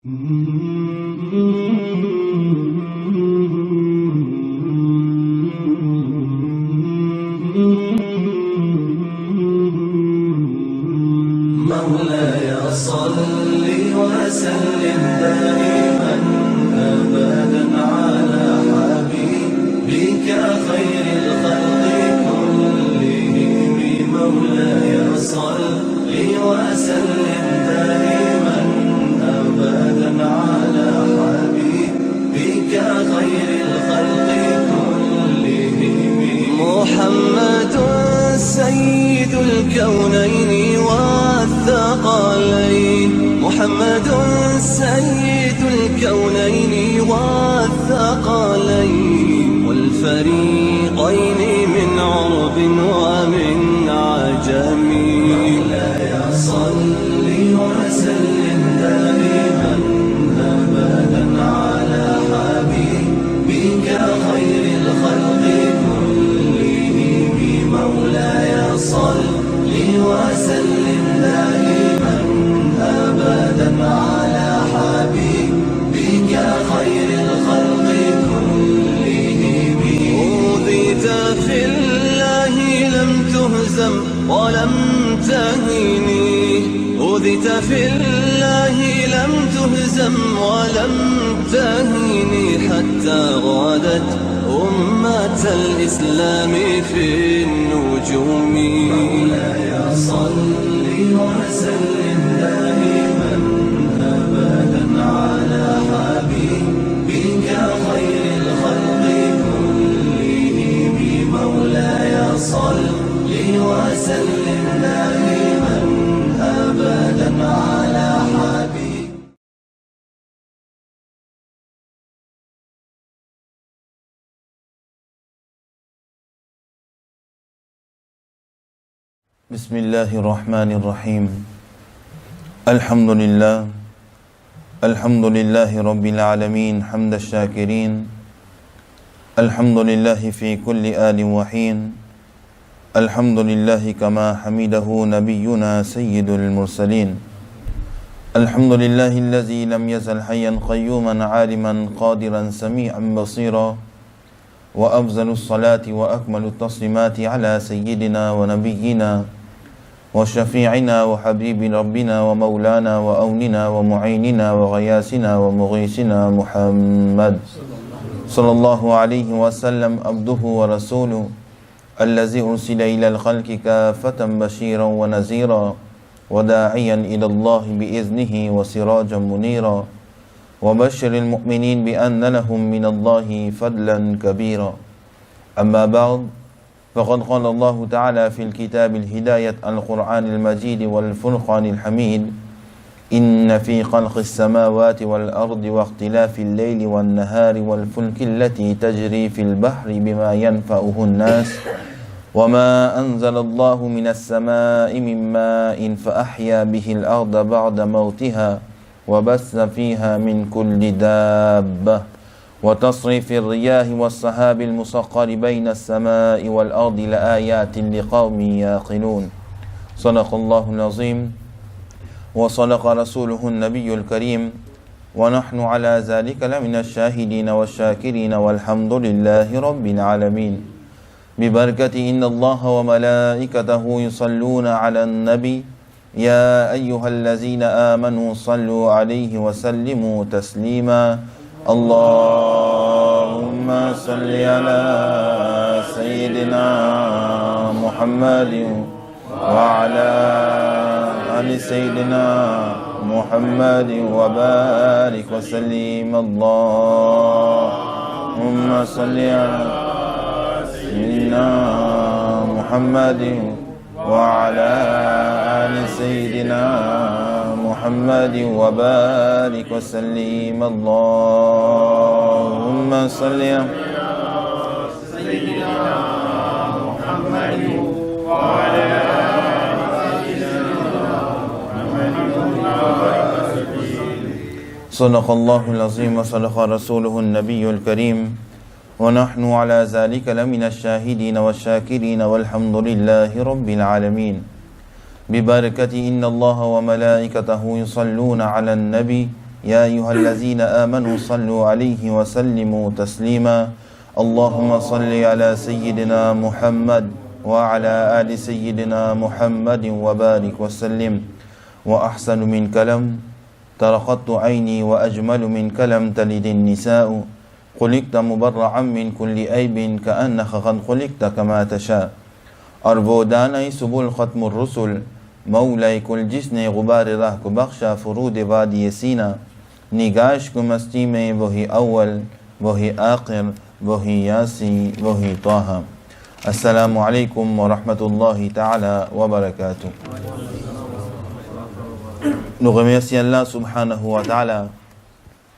مولاي صل وسلم دائما أبدا على حبيبك خير الخلق كلهم. مولاي صل وسلم دائما أبدا على حبيبك خير الخلق كلهم. محمد سيد الكونين والثقلين، محمد سيد الكونين والثقلين والفريقين من عرب ومن عجم. مولاي صل وسلم دائما أبدا على حبيبك خير الخلق كلهم. مولاي صل وسلم دائما أبدا على حبيبك خير الخلق كلهم. أوذيت في الله لم تهزم ولم تهني، أوذيت في الله لم تهزم ولم تهني حتى غادت أمة الإسلام في النجوم. مولاي صل وسلم دائما أبدا على حبيبك خير الخلق كلهم. مولاي صل وسلم دائما أبدا على حبيبك. بسم الله الرحمن الرحيم. الحمد لله رب العالمين حمد الشاكرين. الحمد لله في كل آل وحين. الحمد لله كما حمده نبينا سيد المرسلين. الحمد لله الذي لم يزل حيا قيوما عالما قادرا سميعا بصيرا. وأفضل الصلاة وأكمل التسليمات على سيدنا ونبينا وشفيعنا وحبيب ربنا ومولانا وأوننا ومعيننا وغياثنا ومغيثنا محمد صلى الله عليه وسلم، عبده ورسوله الذي أرسل إلى الخلق كافة بشيرا ونذيرا وداعيا إلى الله بإذنه وسراجا منيرا. وبشر المؤمنين بأن لهم من الله فضلا كبيرا. أما بعد، فقد قال الله تعالى في الكتاب الهداية القرآن المجيد والفرقان الحميد: إن في خلق السماوات والأرض واختلاف الليل والنهار والفلك التي تجري في البحر بما ينفعه الناس وما أنزل الله من السماء من ماء فأحيا به الأرض بعد موتها وبث فيها من كل دابة وتصريف الرياح والسحاب المسخر بين السماء والأرض لآيات لقوم يعقلون. صدق الله العظيم وصدق رسوله النبي الكريم، ونحن على ذلك لمن الشاهدين والشاكرين والحمد لله رب العالمين. ببركة إن الله وملائكته يصلون على النبي يا أيها الذين آمنوا صلوا عليه وسلموا تسليما. اللهم صل على سيدنا محمد وعلى آل سيدنا محمد وبارك وسلم. اللهم صل على سيدنا محمد وعلى آل سيدنا محمد وبارك وسلم. اللهم صل على سيدنا محمد وعلى آل سيدنا محمد وبارك وسلم. صدق الله العظيم وصدق رسوله النبي الكريم، ونحن على ذلك لمن الشاهدين والشاكرين والحمد لله رب العالمين. ببركة إن الله وملائكته يصلون على النبي يا أيها الذين آمنوا صلوا عليه وسلموا تسليما اللهم صل على سيدنا محمد وعلى آل سيدنا محمد وبارك وسلم وأحسن من كلام ترقت عيني وأجمل من كلام تلد النساء خلقت مبرعا من كل عيب كأنك قد خلقت كما تشاء أربوداني سبل ختم الرسل مولاي كل جسن غبار راه بخشا فرود وادي سينا نگاش کو مستی میں وہی اول وہی آخر وہی یاسی وہی طه. السلام علیکم ورحمة الله تعالى وبركاته. Nous remercions Allah subhanahu wa ta'ala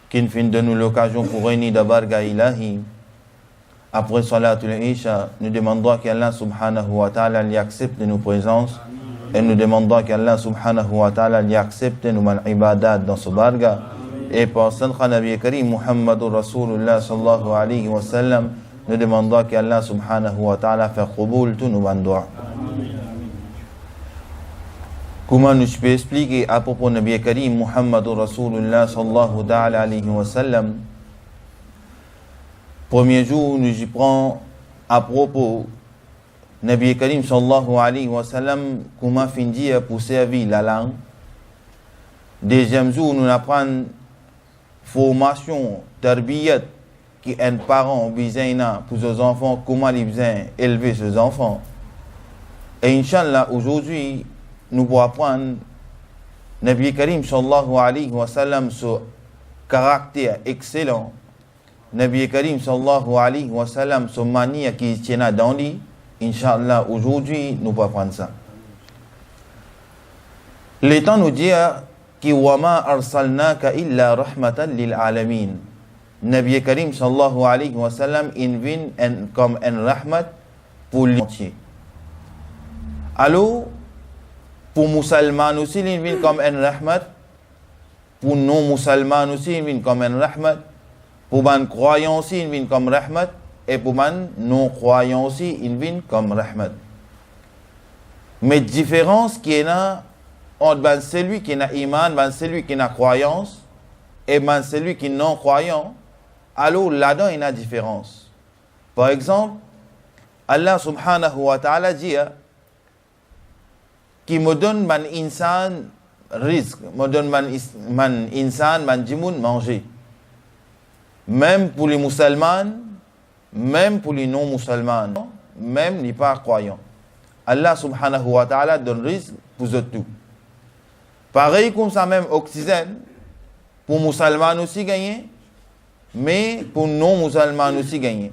qui nous fait de nous l'occasion pour réunir d'Abarga Ilahi. Après Salatul Isha, nous demandons qu'Allah subhanahu wa ta'ala lui accepte nos présences et nous demandons qu'Allah subhanahu wa ta'ala lui accepte nos ibadat dans ce barga. Et pour Sadqa Nabi Karim Muhammadur Rasulullah sallallahu alayhi wa sallam, nous demandons qu'Allah subhanahu wa ta'ala fasse qaboul tous nos doigts. Comment nous peux expliquer à propos de Nabi Karim Muhammadur Rasulullah sallallahu alayhi wa sallam? Premier jour, nous y prenons à propos Nabi Karim sallallahu alayhi wa sallam, comment finir pour servir la langue. Deuxième jour, nous apprenons formation, tarbiyat, qui un parent besoin pour ses enfants, comment ils besoin élever ses enfants. Et Inch'Allah, aujourd'hui, nous pourrons apprendre Nabi Karim sallallahu alayhi wa sallam, ce caractère excellent. Nabi Karim sallallahu alayhi wa sallam, ce manière qui tient dans lui. Inch'Allah, aujourd'hui, nous pourrons apprendre ça. Le temps nous dit que وَمَا أَرْسَلْنَاكَ إِلَّا رَحْمَةً لِلْعَالَمِينَ. Nabi Karim sallallahu alayhi wa sallam, il vient comme un rahmat pour l'entier. Alors, pour musulmans aussi, il vient comme un rahmat. Pour non-musulmans aussi, il vient comme un rahmat. Pour les croyants aussi, il vient comme rahmat. Et pour les non-croyants aussi, il vient comme rahmat. Mais la différence qu'il y a entre celui qui a iman, celui qui a croyance, et celui qui est non-croyant, alors là-dedans, il y a une différence. Par exemple, Allah subhanahu wa ta'ala dit qui me donne man insan risque, me donne man insan, man jimoun manger. Même pour les musulmans, même pour les non-musulmans, même les pas croyants. Allah subhanahu wa ta'ala donne risque pour eux tout. Pareil comme ça même Occident, pour les musulmans aussi gagner, mais pour les non-musulmans aussi gagner.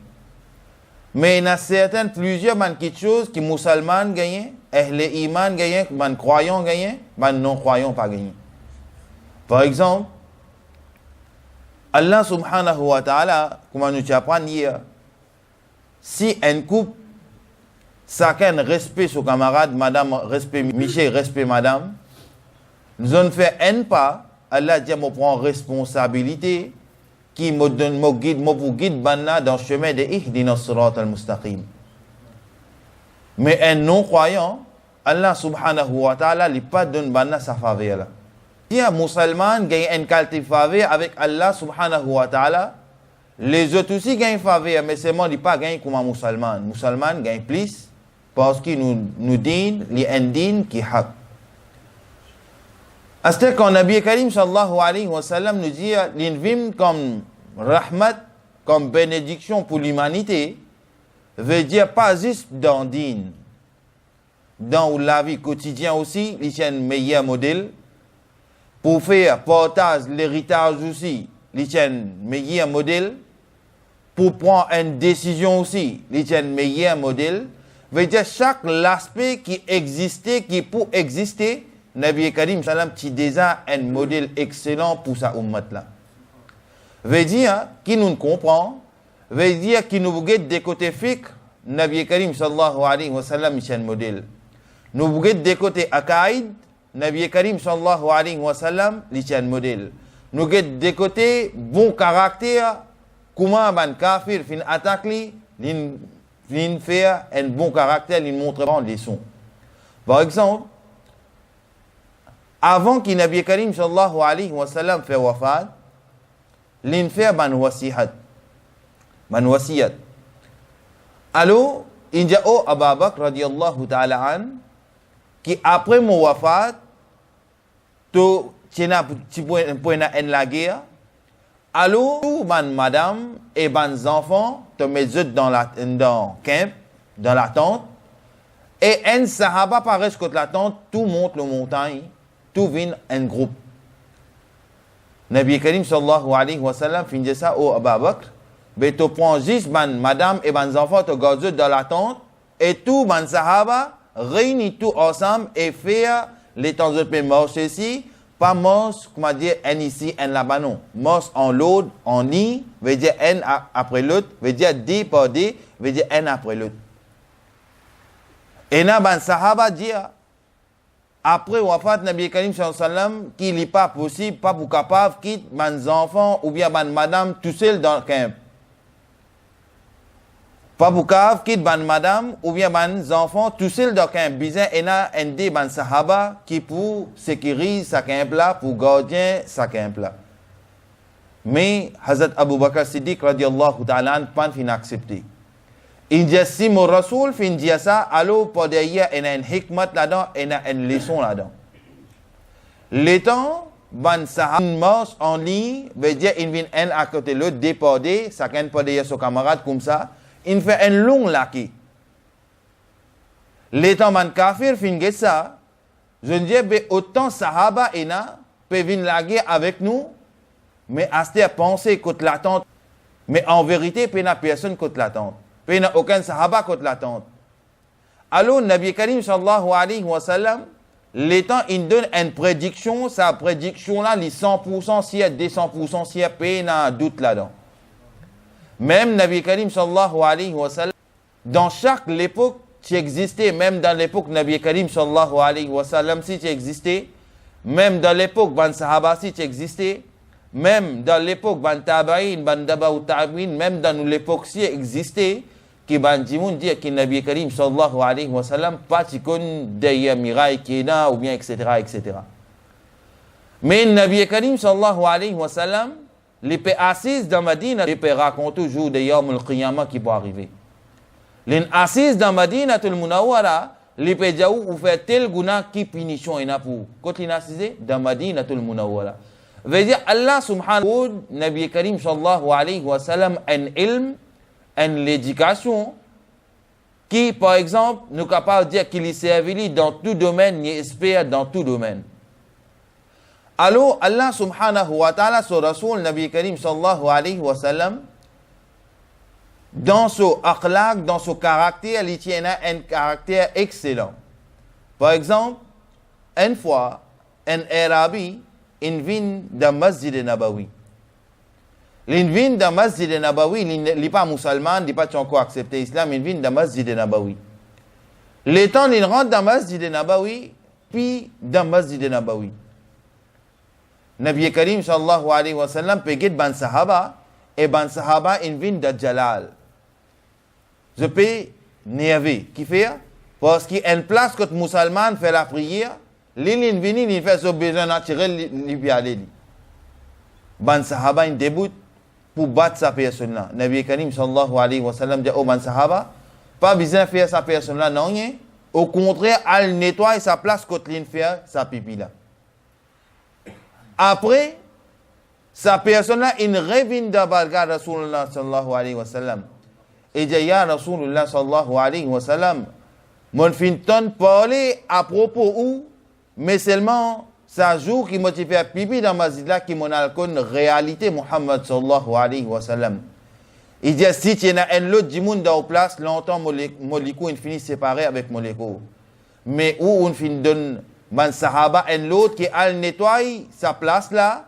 Mais il y a certaines, plusieurs quelque chose qui musulmans gagnent, les imans gagnent, les croyants gagnent, les non-croyants pas gagnent. Par exemple, Allah subhanahu wa ta'ala, comme nous apprenons hier, si un couple, chacun respecte son camarade, madame, respect Michel, respect madame, nous avons fait un pas, Allah dit, me prend responsabilité, qui me donne, me guide dans le chemin de Ihdina as-sirat al-mustaqim. Mais un non-croyant, Allah subhanahu wa ta'ala, il pas donne sa faveur. Si un musulman gagne une qualité de faveur avec Allah subhanahu wa ta'ala, les autres aussi gagnent faveur, mais seulement ils ne pas gagner comme un musulman. Les musulmans gagnent plus parce qu'ils nous disent les indignes qui haq. C'est quand Nabi Karim sallallahu alayhi wa sallam nous dit l'invime comme rahmat, comme bénédiction pour l'humanité, veut dire pas juste dans din, dans la vie quotidienne aussi, il y a un meilleur modèle. Pour faire portage, l'héritage aussi, il y a un meilleur modèle. Pour prendre une décision aussi, il y a un meilleur modèle. Veut dire chaque aspect qui existait, qui peut exister, Nabi Karim Salam qui déjà un modèle excellent pour sa ummat là. Veut dire qui nous comprend, veut dire qui nous regarde des côtés fiqh, Nabi Karim sallallahu alayhi wa sallam c'est un modèle. Nous regarde des côtés aqaïd, Nabi Karim sallallahu alayhi wa sallam c'est un modèle. Nous regarde des côtés bon caractère, comment un kafir fin attaque lui, fin faire un bon caractère, il montre des leçons. Par exemple, Avant que Nabi Karim sallallahu alayhi wa sallam fait wafat, l'in fait ban wasihat. Ban wasiyat. Alors, il dit au Abu Bakr radiyallahu ta'ala an, qui après mon wafat, to tient point en la guerre, alors, ban madame et ban enfants te mettent dans camp, dans la tente, et un sahaba paraît contre la tente, tout monte le montagne, tout vient en groupe. Nabi Karim sallallahu alayhi wa sallam finit ça au Abu Bakr, mais tu prends juste ban madame et ban enfants te gardent dans la tente, et tout ban sahaba réunit tout ensemble et fait les temps de paix marche ici, pas mos, comment dire, un ici, un là-bas, non. Mos en l'autre, en ni, veut dire un après l'autre, veut dire D par D, veut dire un après l'autre. Et là, ban sahaba dit, après wafat Nabi Karim sallallahu alayhi wa sallam, qu'il n'est pas possible, pas pour capable, quitte ban enfants ou bien ban madame tout seul dans le camp. Pas pour capable, quitte ban madame ou bien ban enfants tout seul dans le camp. Bizarre, et là, un des ban sahaba qui pour sécuriser sa camp là, pour garder sa camp là. Mais Hazrat Abu Bakr Siddiq radiallahu ta'ala pas fin accepté. Il dit si mon Rasoul fin dit ça, alors pour derrière il y a une hikmat là-dedans, il y a une leçon là-dedans. L'étant, ban sahaba marche en ligne, veut dire il vient un à côté l'autre, déporté, ça can pas derrière son camarade comme ça, il fait un long laki. L'étant ban kafir fin dit ça, je dis autant sahaba et na peut venir la guerre avec nous, mais à ce penser contre l'attente, mais en vérité, il n'y a personne contre l'attente. Il n'y a aucun sahaba contre l'attente. Alors, Nabi Karim sallallahu alayhi wa sallam, l'étant, il donne une prédiction, sa prédiction là, les 100% si il y a 200% si il y a un doute là-dedans. Même Nabi Karim sallallahu alayhi wa sallam, dans chaque époque, tu existais, même dans l'époque Nabi Karim sallallahu alayhi wa sallam, si tu existais, même dans l'époque ban sahaba, si tu existais, même dans l'époque ban tabaïn, ban dabaou tabaïn, même dans l'époque si existait, qui ban dimoun dit que Nabi Karim sallallahu alayhi wa sallam, pas tu connais derrière miraille qui est là, ou bien etc. etc. Mais Nabi Karim sallallahu alayhi wa sallam, les paix assises dans Madina, les paix racontent toujours des yawm al-qiyamah qui vont arriver. Les assises dans Madina, tout le munawara, les paix jaou ou fait tel guna qui punition est là pour. Quand les assises dans Madina, tout le munawara. Veut dire Allah subhanahu wa ta'ala, Nabi Karim sallallahu alayhi wa sallam, un ilm, une l'éducation, qui par exemple, nous sommes capables de dire qu'il est servi dans tout domaine, il est expert dans tout domaine. Alors, Allah subhanahu wa ta'ala, son Rasoul, Nabi Karim sallallahu alayhi wa sallam, dans son akhlaq, dans son caractère, il tient un caractère excellent. Par exemple, une fois, un Arabi, il vient dans Masjid Nabawi. Il vient dans Masjid Nabawi, il n'est pas musulman, il n'est pas encore accepté l'islam, il vient dans Masjid Nabawi. Le temps, il rentre dans Masjid Nabawi, puis dans Masjid Nabawi. Nabi Karim sallallahu alayhi wa sallam peut guider ban sahaba, et ban sahaba, il vient de Jalal. Je peux nerver. Qui fait? Parce qu'il y a une place que le musulman fait la prière, l'île vient, il fait son besoin naturel, il vient aller. Ban sahaba, il débute pour battre sa personne-là. Nabi Karim sallallahu alayhi wa sallam dit au ban sahaba, pas besoin de faire sa personne-là, non, rien. Au contraire, elle nettoie sa place quand il fait sa pipi-là. Après, sa personne-là, il revient d'Abalga Rasulullah sallallahu alayhi wa sallam. Et dit, ya Rasulullah sallallahu alayhi wa sallam, mon fin ton parler à propos où, mais seulement, ça jour qui m'a fait pipi dans ma zidla qui m'en a connu réalité Muhammad sallallahu alayhi wa sallam. Il dit, si tu as un lot de monde dans la place, longtemps, moléco, il finit séparé avec moléco. Mais où on finit donne, man sahaba, un lot qui a nettoie sa place là,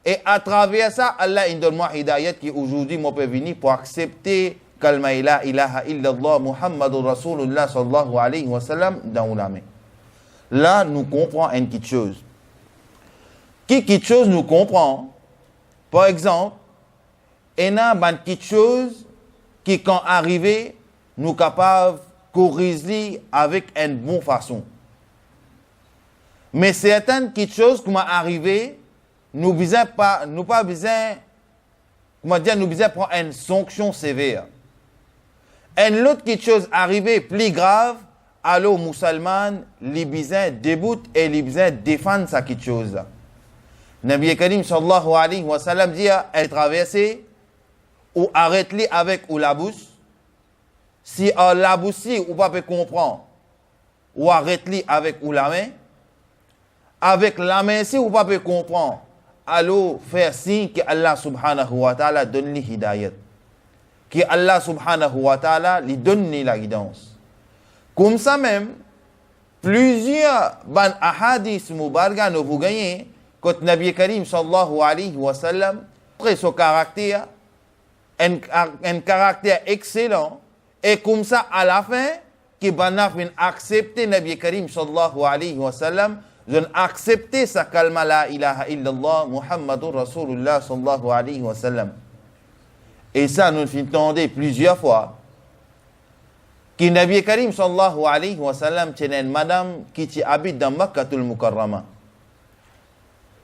et à travers ça, Allah, il donne moi hidayat qui aujourd'hui, moi, peut venir pour accepter kalma ila ilaha illallah Muhammadur Rasulullah sallallahu alayhi wa sallam dans la main. Là, nous comprenons une petite chose. Quelque chose nous comprend. Par exemple, il y a une petite chose qui, quand arrivé, nous sommes capables de corriger avec une bonne façon. Mais certaines petites choses qui m'ont arrivé, nous pas besoin, comment dire, nous besoin prendre une sanction sévère. Une autre petite chose arrivée plus grave, alors musulman, les besoin déboute et les besoin défendre sa petite chose. Nabi Karim sallallahu alayhi wa sallam dit, elle traversée, ou arrête-les avec ou la bouche. Si la bouche, ou pas peut comprendre, ou arrête-les avec ou la main. Avec la main, si ou pas peut comprendre, alors faire signe que Allah subhanahu wa ta'ala donne les hidayat. Que Allah subhanahu wa ta'ala lui donne la guidance. Comme ça même, plusieurs ban ahadis mubarga nous vous gagnez, quand Nabi Karim sallallahu alayhi wa sallam, après son caractère, un caractère excellent, et comme ça à la fin, qui banaf accepter Nabi Karim sallallahu alayhi wa sallam, ont accepté sa kalma la ilaha illallah Muhammadur Rasulullah sallallahu alayhi wa sallam. Et ça, nous l'entendons plusieurs fois. Que Nabi Karim sallallahu alayhi wa sallam tenait une madame qui habite dans Makkatul Mukarrama.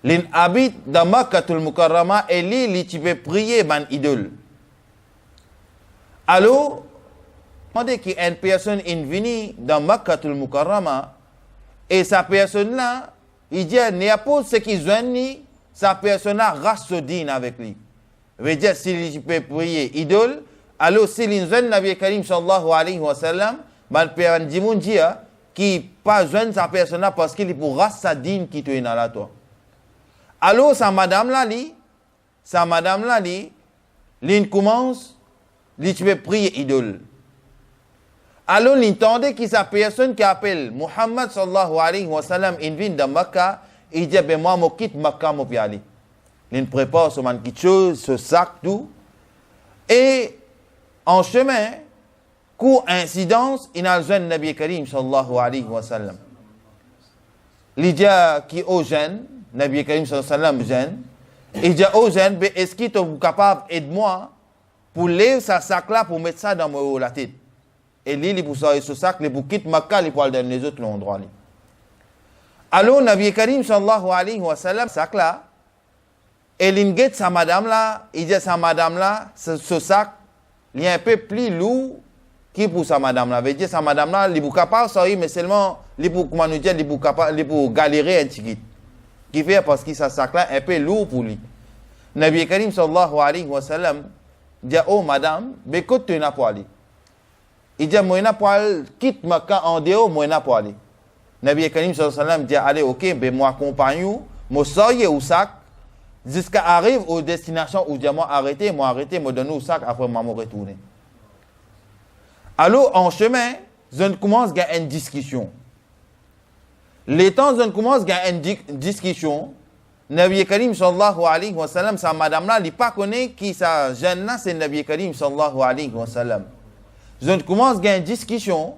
L'in habite dans Makkatul Mukarrama et lui, tu peux prier ban idole. Alors, demandez qu'une personne est venue dans Makkatul Mukarrama et sa personne là, il dit, n'importe ce qui joigne, sa personne là reste digne avec lui. Veut dire, s'il peut prier idole, alors s'il y a un Nabi Karim sallallahu alayhi wa sallam, man peut dire qui pas joindre sa personne là parce qu'il pourra sa digne qui te est dans la toi. Alors sa madame là, l'in commence, tu peux prier idole. Alors, l'entendez que sa personne qui appelle Muhammad sallallahu alayhi wa sallam, il vient de Makkah, il dit, ben moi, je quitte Makkah, je vais aller. Il prépare ce petite chose, ce sac, tout. Et, en chemin, coïncidence, il a le Nabi Karim sallallahu alayhi wa sallam. Il dit, qui est au jeune, Nabi Karim sallallahu alayhi wa sallam, jeune. Il dit, au jeune, est-ce qu'il est capable d'aider-moi pour lever sa sac là, pour mettre ça dans la tête? Et lui, pour sortir ce sac, il pour quitter Makkah, il pour aller dans les autres endroits. Alors, Nabi Karim sallallahu alayhi wa sallam, sac là, et il sa madame là, il dit à sa madame là, ce sac, il est un peu plus lourd que pour sa madame là. Il dit sa madame là, il est capable de sortir, mais seulement, il pour, comment nous dire, il pour galérer un petit peu. Qui fait parce que ce sac là est un peu lourd pour lui. Nabi Karim sallallahu alayhi wa sallam, dit, oh madame, mais écoute, tu n'as pas aller. Il dit, moi, je vais quitter Makkah en dehors, moi, je vais aller. Nabi Karim sallallahu alayhi wa sallam dit, allez, ok, ben moi, accompagne, moi, sortez au sac, jusqu'à arriver aux destinations où je moi arrêté, moi donne au sac, après, moi, retourner. Alors, en chemin, je commence à avoir une discussion. Les temps, je commence à avoir une discussion. Nabi Karim sallallahu alayhi wa sallam, sa madame là, il pas connaît qui sa jeune là, c'est Nabi Karim sallallahu alayhi wa sallam. Je commence à avoir une discussion.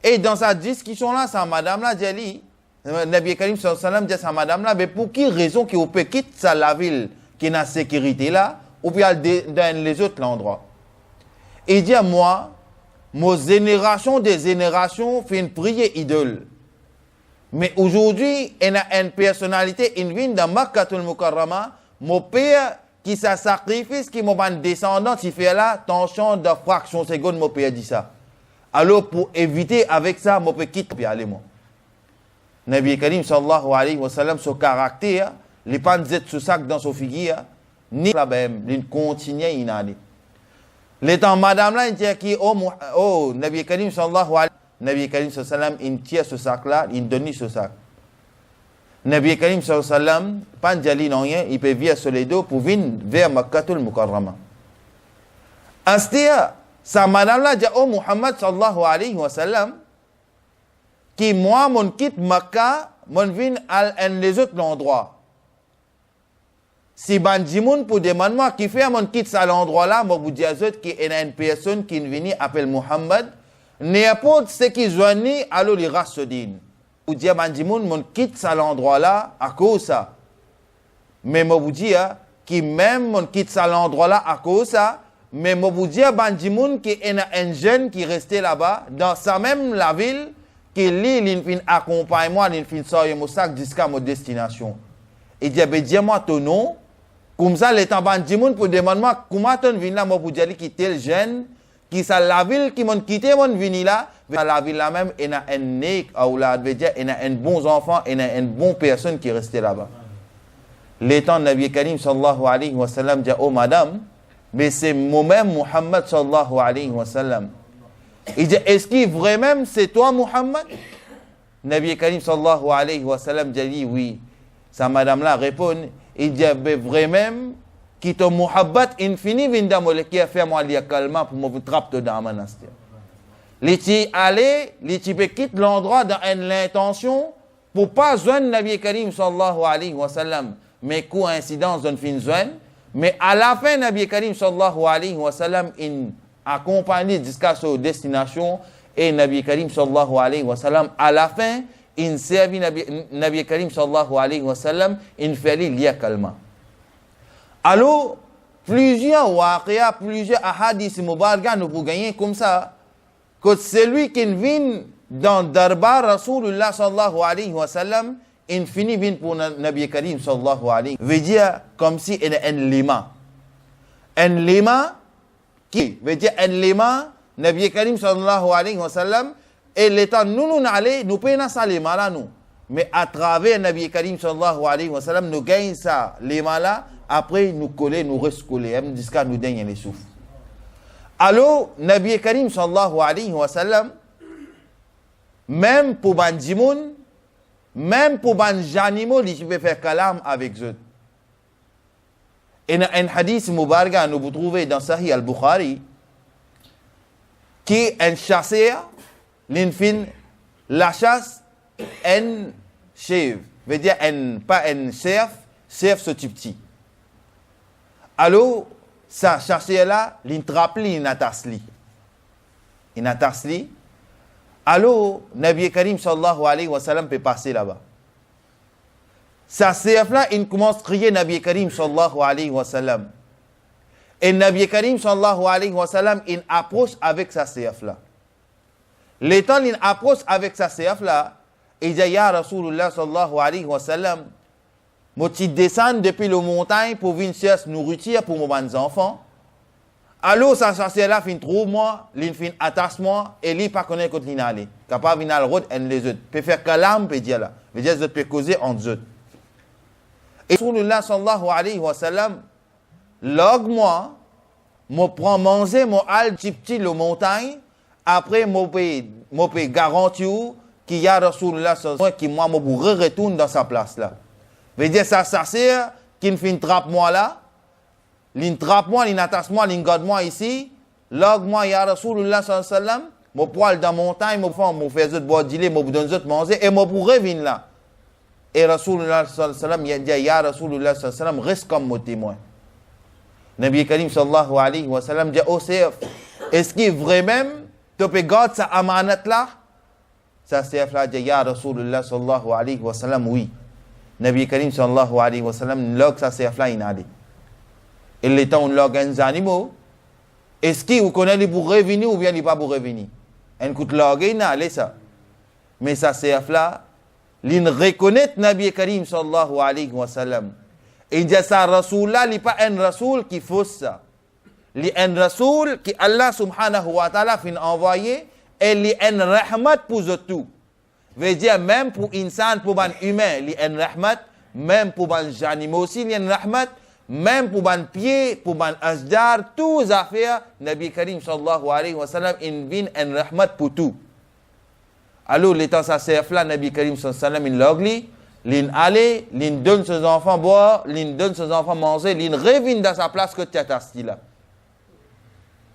Et dans cette discussion-là, sa madame là, dit, Nabi Karim sallallahu alayhi wa sallam dit à sa madame là, mais pour quelle raison qu'il peut quitter la ville qui est dans la sécurité là, ou bien dans les autres endroits? Il dit à moi, mon génération des générations fait une prière idole. Mais aujourd'hui, il y a une personnalité, une ville dans Makkatul Mukarrama, mon père, qui s'est sacrifié, qui m'a descendant, qui fait là, tension de fraction seconde, mon père dit ça. Alors, pour éviter avec ça, mon père quitte, puis allez, moi. Nabi Karim sallallahu alayhi wa sallam, son caractère, les pas de ce sac dans son figure, ni la même, il continue, il a dit. Les temps, madame là, il dit qui, oh, Nabi Karim sallallahu alayhi wa sallam, Nabi Karim sallallahu alayhi wa sallam, il tire ce sac là, il donne ce sac. Nabi Karim sallallahu alayhi wa sallam, pas de jali non rien, il peut vivre sur les dos pour venir vers Makkatul Mukarrama. Astia, sa madame là dit, oh Muhammad sallallahu alayhi wa sallam, qui moi, mon quitte Makkah, mon vin à les autres endroits. Si bandimoun pour demander moi qui fait mon quitte à l'endroit là, moi vous dis à eux qu'il y a une personne qui vient appelle Muhammad, n'importe ce qui joignent, alors il reste digne. Vous dites, bandimoun, mon quitte à l'endroit là, à cause ça. Mais moi vous dis, qui même mon quitte à l'endroit là, à cause ça. Mais moi vous dis, bandimoun, qu'il y a un jeune qui restait là-bas, dans sa même la ville, que lui, il accompagne moi, il fin sort mon sac jusqu'à ma destination. Il dit, dis-moi ton nom. Comme ça, les temps bandit pour demander comment tu viens là, moi pour dire qu'il est jeune, qui ça la ville qui m'ont quitté, mon vini là, la ville là même, il y a un nez, ou là, veut dire, il y a un bon enfant, il y a une bonne personne qui est restée là-bas. Les temps de Nabi Karim sallallahu alayhi wa sallam dit, oh madame, mais c'est moi-même Muhammad sallallahu alayhi wa sallam. Il dit, est-ce que vraiment c'est toi Muhammad? Nabi Karim sallallahu alayhi wa sallam dit, oui. Sa madame là répond, il dit, vraiment, qui te muhabbat infini vinda mole qui a fait moi liya calma pour me trapper dans le monastère. Les ti aller, les ti quitte l'endroit dans l'intention pour pas joindre Nabi Karim sallallahu alayhi wa sallam, mais coïncidence d'une fin joindre, mais à la fin Nabi Karim sallallahu alayhi wa sallam in accompagné jusqu'à sa destination et Nabi Karim sallallahu alayhi wa sallam à la fin in servi Nabi Karim sallallahu alayhi wa sallam in fait liya calma. Alors, plusieurs waqia, plusieurs ahadis mubaraka nous pour gagner comme ça, que celui qui vient dans Darbar Rasulullah sallallahu alayhi wa sallam, il finit vient pour Nabi Karim sallallahu alayhi wa sallam. Veut dire comme si il est un lima. Un lima qui veut dire un lima, Nabi Karim sallallahu alayhi wa sallam, et l'état nous allons, nous payons ça lima là nous. Mais à travers Nabi Karim sallallahu alayhi wa sallam, nous gagnons ça lima là. Après, nous coller, nous rescoller, jusqu'à nous donner les souffles. Alors, Nabi Karim sallallahu alayhi wa sallam, même pour ban djimoun, même pour ban janimo, il peut faire kalam avec eux. Et dans un hadith mubaraka, nous vous trouvez dans Sahih al-Bukhari, qui est un chasseur, l'infin, la chasse, un chef, veut dire pas un chef ce petit. Alors, ça, chercher là, l'intrapli, inatasli. Inatasli. Alors, Nabi Karim sallallahu alayhi wa sallam peut passer là-bas. Ça, c'est là, il commence à crier Nabi Karim sallallahu alayhi wa sallam. Et Nabi Karim sallallahu alayhi wa sallam, il approche avec sa CF là. Le temps il approche avec sa CF là, il dit, Ya Rasulullah sallallahu alayhi wa sallam, moi, tu descends depuis la montagne pour venir chercher nourriture pour mes enfants. Alors, ça chasseur là, fin trouve moi, il fin attache moi, et il pas connaître quand il aller. Capable venir à la route et les autres. Peut faire kalam, peut dire là. Veut dire, peut causer entre eux. Et Rasulullah sallallahu alayhi wa sallam, log moi prend manger, moi al petit la montagne, après, moi peux garantir qu'il y a Rasulullah sallallahu alayhi wa sallam, qui moi, retourne dans sa place là. Veut dire ça sert qui fait une trappe moi là, l'in trappe moi, l'in attache moi, l'in garde moi ici, log moi ya Rasulullah sallallahu alayhi wa sallam, mo poil dans montagne, mo fais autres boire d'île, mo donne autres manger et mo pour revenir là. Et Rasulullah sallallahu alayhi wa sallam dit ya Rasulullah sallallahu alayhi wa sallam reste comme mon témoin. Nabi Karim sallallahu alayhi wa sallam dit oh c'est est-ce que vraiment tu peux garder sa amanat là? Ça c'est là dit ya Rasulullah sallallahu alayhi wa sallam oui. Nabi Karim sallallahu alayhi wa sallam log ça c'est là inali. Et les temps on log un animaux. Est-ce que vous connaissez pour revenir ou bien il pas pour revenir? Un coup de log inali ça. Mais ça c'est là l'in reconnaît Nabi Karim sallallahu alayhi wa sallam. Et dit ça Rasulullah n'est pas un Rasoul qui fausse ça. Il est un Rasoul qui Allah subhanahu wa ta'ala fin envoyé et il est un rahmat pour tout. Veut dire même pour insan, pour un humain, il y a une rahmat, même pour un animal aussi, il y a une rahmat, même pour un pied, pour un asdar, toutes les affaires, Nabi Karim sallallahu alayhi wa sallam, il vient une rahmat pour tout. Alors, l'état ça sert là, Nabi Karim sallallahu alayhi wa sallam, il l'ogli, il allait, il donne ses enfants boire, il donne ses enfants manger, il revient dans sa place que tu as assis là.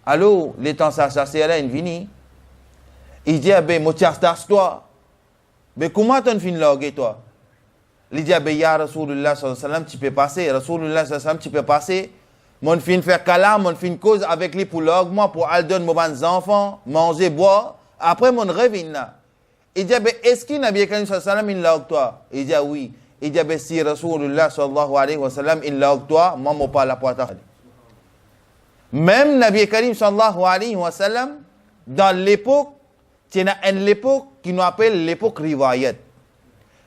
Alors, l'état ça sert là, il vient, il dit, ben, moi, tu toi. Mais comment tu finis loguer toi? Il dit, ya Rasulullah sallallahu alayhi wa sallam, tu peux passer. Rasulullah sallallahu alayhi wa sallam, tu peux passer. Mon fin faire kalam, mon fin cause avec lui pour log, moi, pour aller donner mes enfants, manger, boire. Après, mon revient là. Il dit, est-ce qu'il Nabi Karim sallallahu alayhi wa sallam, il log toi? Il dit, oui. Il dit, si Rasulullah sallallahu alayhi wa sallam, il log toi, moi, je pas la porte. Même Nabi Karim sallallahu alayhi wa sallam, dans l'époque, c'est une l'époque qui nous appelle l'époque riwayat.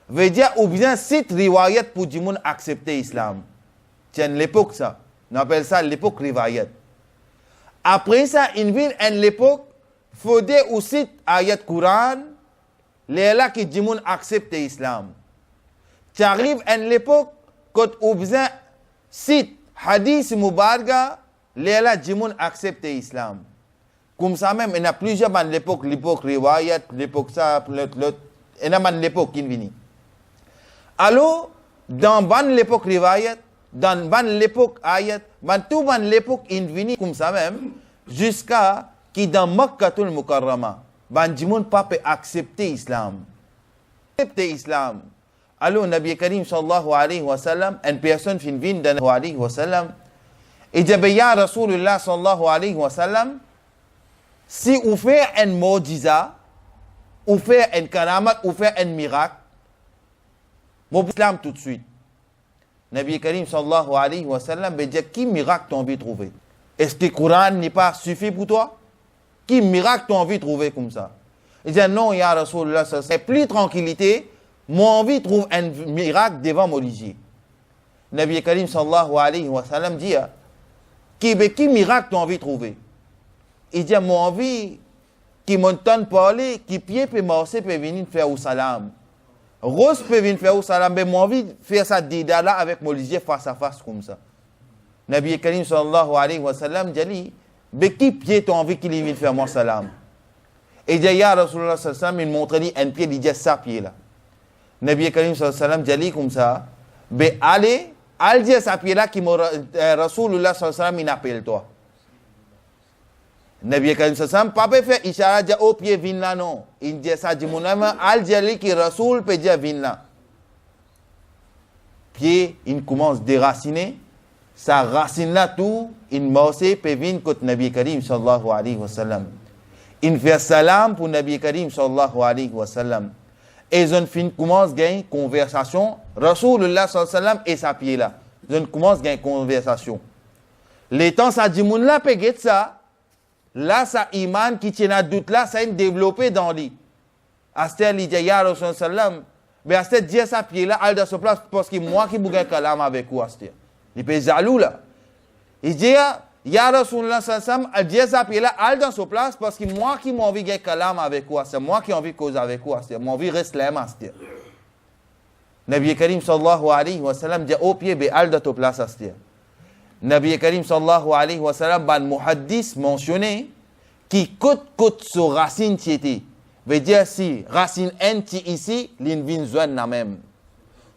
Veut dire, ou bien cette riwayat pour du monde accepter l'islam. C'est une l'époque ça. On appelle ça l'époque riwayat. Après ça, il vient une l'époque, faudrait aussi ayat Coran, les là qui du monde accepte l'islam. Tu arrives à une l'époque, quand ou bien cite hadith mubarga, les là du monde accepte l'islam. Comme ça même, il y a plusieurs à l'époque riwayat, l'époque ça, l'autre, il y a l'époque qui vient. Alors, dans l'époque riwayat, dans l'époque ayat, dans toute l'époque il vient comme ça même, jusqu'à qui dans Makkatul Mukarrama, du monde pas peut accepter l'islam. Accepter l'islam. Alors, Nabi Karim sallallahu alayhi wa sallam, une personne qui vient dans sallallahu alayhi wa sallam, il dit, ya Rasulullah sallallahu alayhi wa sallam, si vous faites un mojiza, vous faites un karamat, vous faites un miracle, vous l'islam tout de suite. Nabi Karim sallallahu alayhi wa sallam veut dire, qui miracle t'as envie de trouver? Est-ce que le Coran n'est pas suffit pour toi? Qui miracle t'as envie de trouver comme ça? Il dit, non, ya Rasulullah, c'est plus tranquillité, moi envie de trouver un miracle devant mon lisier. Nabi Karim sallallahu alayhi wa sallam dit, qui miracle t'as envie de trouver? Il dit, moi envie, qui m'entend parler, qui pied peut marcher, peut venir faire au salam. Rose peut venir faire au salam, mais moi envie de faire ça dida là avec mon lisier face à face comme ça. Nabi Karim sallallahu alayhi wa sallam dit, mais qui pied t'as envie qu'il vienne faire mon salam? Et il dit, ya Rasulullah sallallahu alayhi wa sallam, il montre un pied, il dit, ça pied là. Nabi Karim sallallahu alayhi wa sallam dit comme ça, mais allez dire ça pied là, qui Rasulullah sallallahu alayhi wa sallam, il appelle toi. Nabi Karim sallam pas fait ishara dit au pied vin là non, il dit ça dit mon ami al dit que Rasoul peut dire vin là. Pied il commence déraciner, ça racine là tout, il morce peut venir contre Nabi Karim sallallahu alayhi wa sallam. Il fait salam pour Nabi Karim sallallahu alayhi wa sallam. Et ils ont fin commence gagne conversation, Rasoulullah sallallahu alayhi wa sallam et sa pied là. Ils ont commence gagne conversation. Les temps ça dit mon là peut get ça. Là, ça iman qui tient à doute là, ça est développé dans lui. Astel, il dit, ya Rasulullah, mais Astel dit ça pied là, al dans ce place, parce que moi qui bouge un kalam avec vous, Astel. Il peut jaloux là. Il dit, ya Rasulullah, il dit ça pied là, al dans ce place, parce que moi qui m'en envie un kalam avec vous, c'est moi qui envie cause avec vous, Astel. Moi envie rester là, Astel. Nabi Karim sallallahu alayhi wa sallam dit, au pied, al dans ce place, Astel. Nabi Karim sallallahu alayhi wa sallam, ban muhaddis mentionné, qui coûte sur racine tiété. Veut dire si racine N ti ici, l'invin zone na même.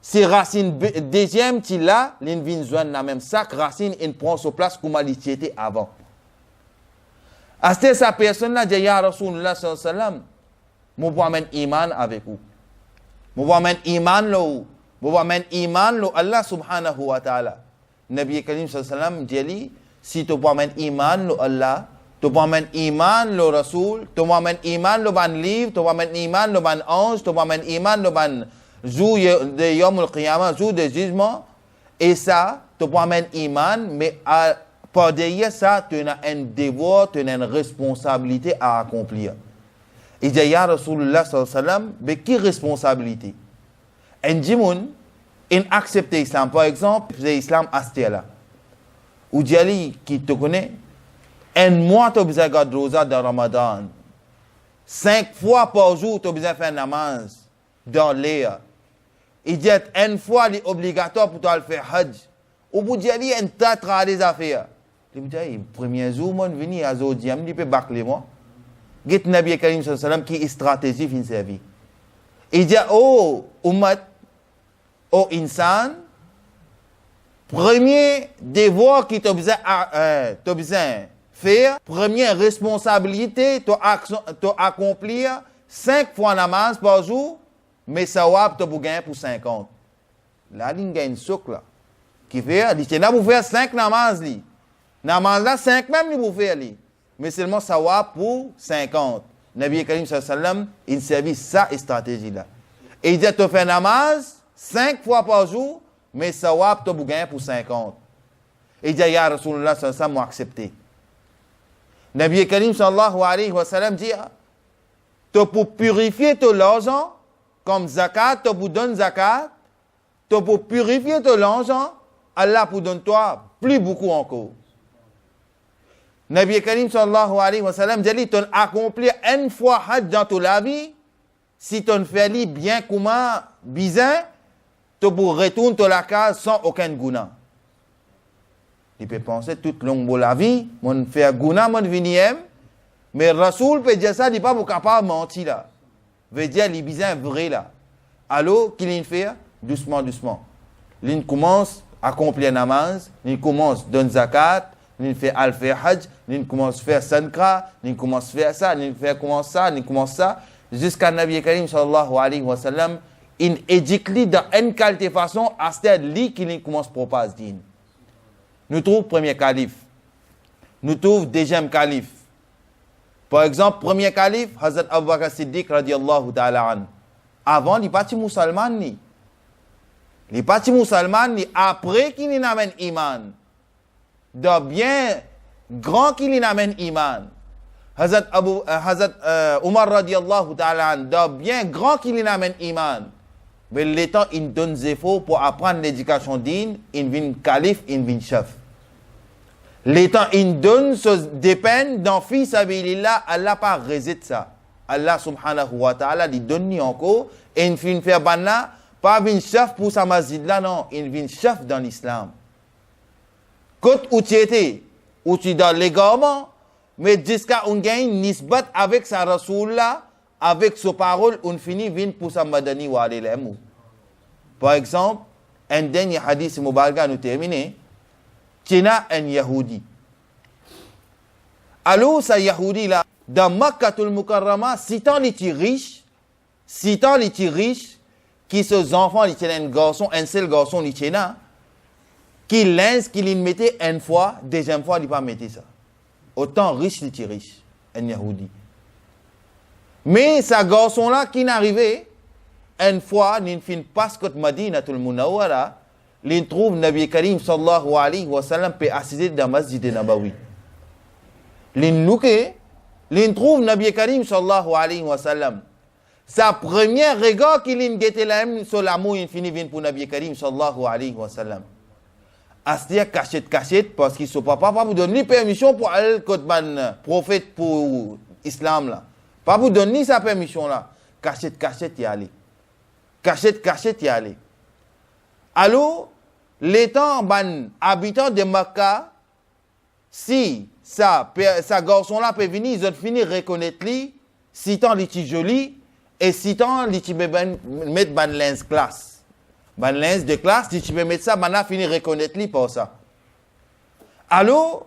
Si racine deuxième ti là, l'invin zone na même. Chaque racine, il prend sa place comme elle tiété avant. Aste sa personne là, dit ya Rasulullah sallallahu alayhi wa sallam, moi vais amène iman avec vous. Moi vais amène iman lo. Moi vais amène iman lo Allah subhanahu wa ta'ala. Nabi Karim sallallahu alayhi wa sallam dit, si tu peux amener iman le Allah, tu peux amener iman le Rasoul, tu peux amener iman le ban livre, tu peux amener iman le ban ange, tu peux amener iman le ban jour de Yom al-Qiyamah, jour de jugement, et ça, tu peux amener iman, mais par derrière ça, tu as un devoir, tu as une responsabilité à accomplir. Il dit, ya Rasulullah sallallahu alayhi wa sallam, mais qui responsabilité? Un djimoun, in accepter l'islam. Par exemple, c'est l'islam astela. Ou Djali qui te connaît, un mois tu as besoin de garder rosa dans Ramadan. 5 fois par jour tu as besoin de faire namaz dans l'air. Il dit une fois il est obligatoire pour toi de faire hajj. Ou pour Djali un tas des affaires. Il dit, le premier jour, moi, je viens à Zodiam, il peut bâcler moi. Get Nabi Karim sallallahu alayhi wa sallam qui est stratégie fin sa vie. Il dit, oh, ummat, oh insan, premier devoir qui t'a besoin faire, première responsabilité, t'as accomplir 5 fois namaz par jour, mais sawab t'as gagner pour 50. Là, il y a une souk là, qui fait, il dit, là, vous faire 5 namaz li. Namaz là, 5 même, il vous faire li. Mais seulement sawab pour 50. Nabi Karim sallallahu alayhi wa sallam, il servit ça stratégie là. Et il dit, tu fais namaz 5 fois par jour, mais sawab tu gagnes pour 50. Et il dit, ya Rasulullah sallallahu alayhi wa sallam, accepté. Nabi Karim sallallahu alayhi wa sallam dit, tu pour purifier ton l'argent, comme zakat, tu pour donner zakat, tu pour purifier ton l'argent, Allah pour donner toi plus beaucoup encore. Nabi Karim sallallahu alayhi wa sallam dit, tu accompli une fois hajj dans ta vie, si tu fais bien comment bizarre, tu pour retourner à la case sans aucun guna. Il peut penser toute longue de la vie, mon fait guna, mon viniem, mais Rasoul peut dire ça, il n'est pas capable de mentir là. Veut dire, il est bizarre vrai là. Alors, qu'il fait doucement, doucement. Il commence à accomplir la namaz, il commence à donner zakat, il fait al-hajj, il commence à faire sankra, il commence à faire ça, il fait commence ça, il commence ça, jusqu'à Nabi Karim sallallahu alayhi wa sallam, il édicte dans une qualité façon, à ce stade-là qu'il commence à proposer. Nous trouvons premier calife. Nous trouvons deuxième calife. Par exemple, premier calife, Hazrat Abu Bakr Siddiq radiallahu ta'ala an. Avant, il n'est pas musulman ni. Il n'est pas musulman ni. Après qu'il n'amène iman. De bien grand qu'il n'amène iman. Hazrat Umar radiallahu ta'ala an. De bien grand qu'il n'amène iman. Mais l'état, il donne des efforts pour apprendre l'éducation digne. Il vient calife, il vient chef. L'état, il donne ce dépend d'un fils abilillah, Allah pas réside ça. Allah subhanahu wa ta'ala, il donne encore, et il vient faire banna, pas vient chef pour sa masjid là, non, il vient chef dans l'islam. Quand où tu étais, où tu es dans l'égarement, mais jusqu'à on gagne nisbat avec sa rasoul là, avec sa parole, on finit vient pour sa madani wa alayhi. Par exemple, un dernier hadith mubarak nous terminer. Tina un Yahudi. Alors, ce Yahudi là, dans Makkatul Mukarrama, si tant il est riche, qui ses enfants, il tient un garçon, un seul garçon, il tient, qui lance, qu'il mettait une fois, deuxième fois, il pas mettait ça. Autant riche, il est riche, un Yahudi. Mais ce garçon là, qui n'arrivait, une fois, il finit pas ce que Madinatul Munawwara, il trouve Nabi Karim sallallahu alayhi wa sallam peut assister dans Masjid Nabawi. Il trouve Nabi Karim sallallahu alayhi wa sallam. Sa première regard qu'il a là sur l'amour infini pour Nabi Karim sallallahu alayhi wa sallam. Astia cachette parce qu'il ne papa pas vous donner permission pour aller contre le prophète pour l'islam là. Pas vous donner sa permission là. Cachette y aller. Cachette y aller. Alors, l'étant habitant de Makkah, si ça garçon-là peut venir, ils ont fini de reconnaître lui, si tant il est joli, et si tant il peut mettre ban lens classe. Ban lens de classe, si tu peux mettre ça, il a fini de reconnaître lui pour ça. Alors,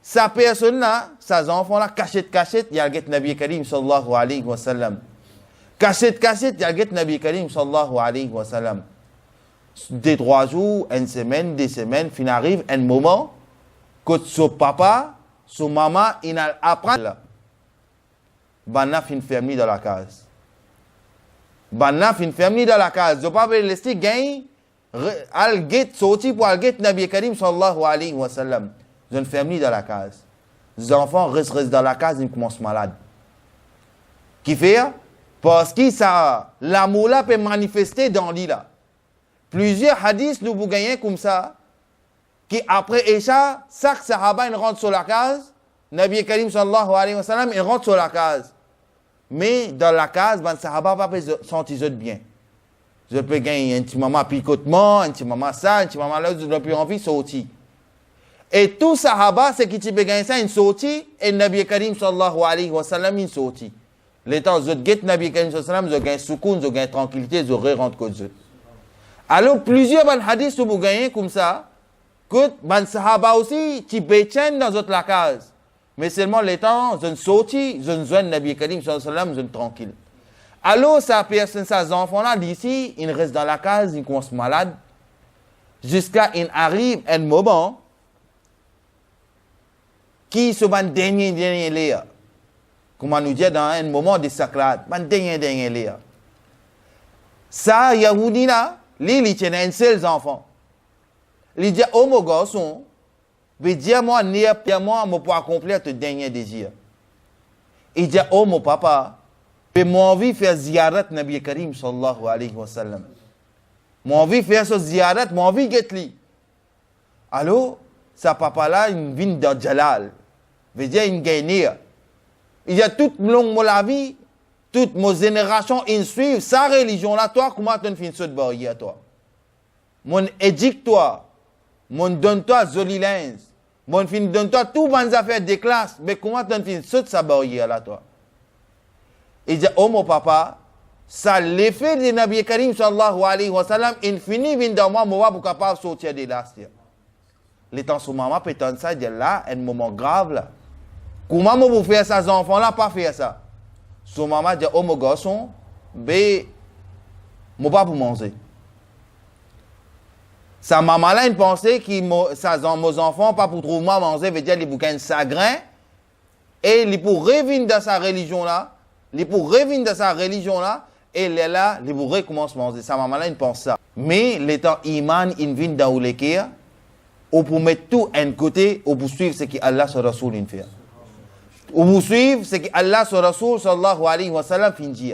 sa personne-là, ses enfants-là, cachette, il y a le Nabi Karim sallallahu alayhi wa sallam. Cachette, il y a le Nabi Karim sallallahu alayhi wa sallam. Des 3 jours, une semaine, des semaines, fin arrive un moment que son papa, son maman, il apprend là. Banna fin fermé dans la case. Banna fin fermé dans la case. Le papa laissé gagner, al get sorti pour al get Nabi Karim sallallahu alayhi wa sallam. Ils ont fermé dans la case. Les enfants restent dans la case, ils commencent malades. Qui fait? Parce que ça, l'amour là peut manifester dans l'île là. Plusieurs hadiths nous vous gagnez comme ça, qui après Isha, chaque sahaba il rentre sur la case, Nabi Karim sallallahu alayhi wa sallam il rentre sur la case. Mais dans la case, les sahaba ne peuvent pas sentir bien. Je peux gagner un petit moment picotement, un petit moment ça, un petit moment là, je n'ai plus envie de sortir. Et tout sahaba, c'est qui peut gagner ça, une sortie, et Nabi Karim sallallahu alayhi wa sallam une sortie. Les temps, je guette Nabi Karim sallallahu alayhi wa sallam, je gagne soukoun, je gagne tranquillité, je rentre comme ça. Alors, plusieurs hadiths que vous gagnez comme ça, que les sahaba aussi, qui bétiennent dans votre la case. Mais seulement les temps, je ne sortis, je ne joins Nabi Karim sallallahu alayhi wa sallam, je ne tranquille. Alors, sa personne, ces enfants-là, d'ici, ils restent dans la case, ils commencent malades, jusqu'à il arrive un moment qui se van dernier léa. Comment nous dire dans un moment de sacrade, dernier léa. Ça, Yahoudi là, lui, il tient un seul enfant. Il dit, oh mon garçon, mais dis-moi, moi, pour accomplir ton dernier désir. Il dit, oh mon papa, Mais moi envie faire ziyarat Nabi Karim sallallahu alayhi wa sallam. Moi envie faire ce ziyarat, moi envie get li. Alors, sa papa là, il vient de Jalal. Veut dire, il gagne. Il y a toute la vie, toute mon génération, ils suivent sa religion là. Toi, comment tu fais ce de toi? Mon édique toi, mon donne toi Zolilens, mon fin donne toi tout les affaires de classe. Mais comment tu fais ce de sa barrière là toi? Il dit, oh mon papa, ça l'effet de Nabi Karim sallallahu alayhi wa sallam, il finit dans moi pour capable de sortir de là. Les temps sur maman peut entendre ça, il dit là, un moment grave là. Comment vous faire ça, ces enfants là, pas faire ça? Son maman dit, oh mon garçon, ben, moi pas pour manger. Sa maman là, il pensait que mes enfants pas pour trouver moi manger, veut dire les bouquins sagrin, et il pour revenir dans sa religion là, et là, il pour recommencer à manger. Sa maman là, il pense ça. Mais l'étant iman, il vient dans le cœur, ou pour mettre tout en côté, ou pour suivre ce que Allah sur Rasoul il fait. Ou pour suivre ce que Allah sur Rasoul sallallahu alayhi wa sallam fin dit.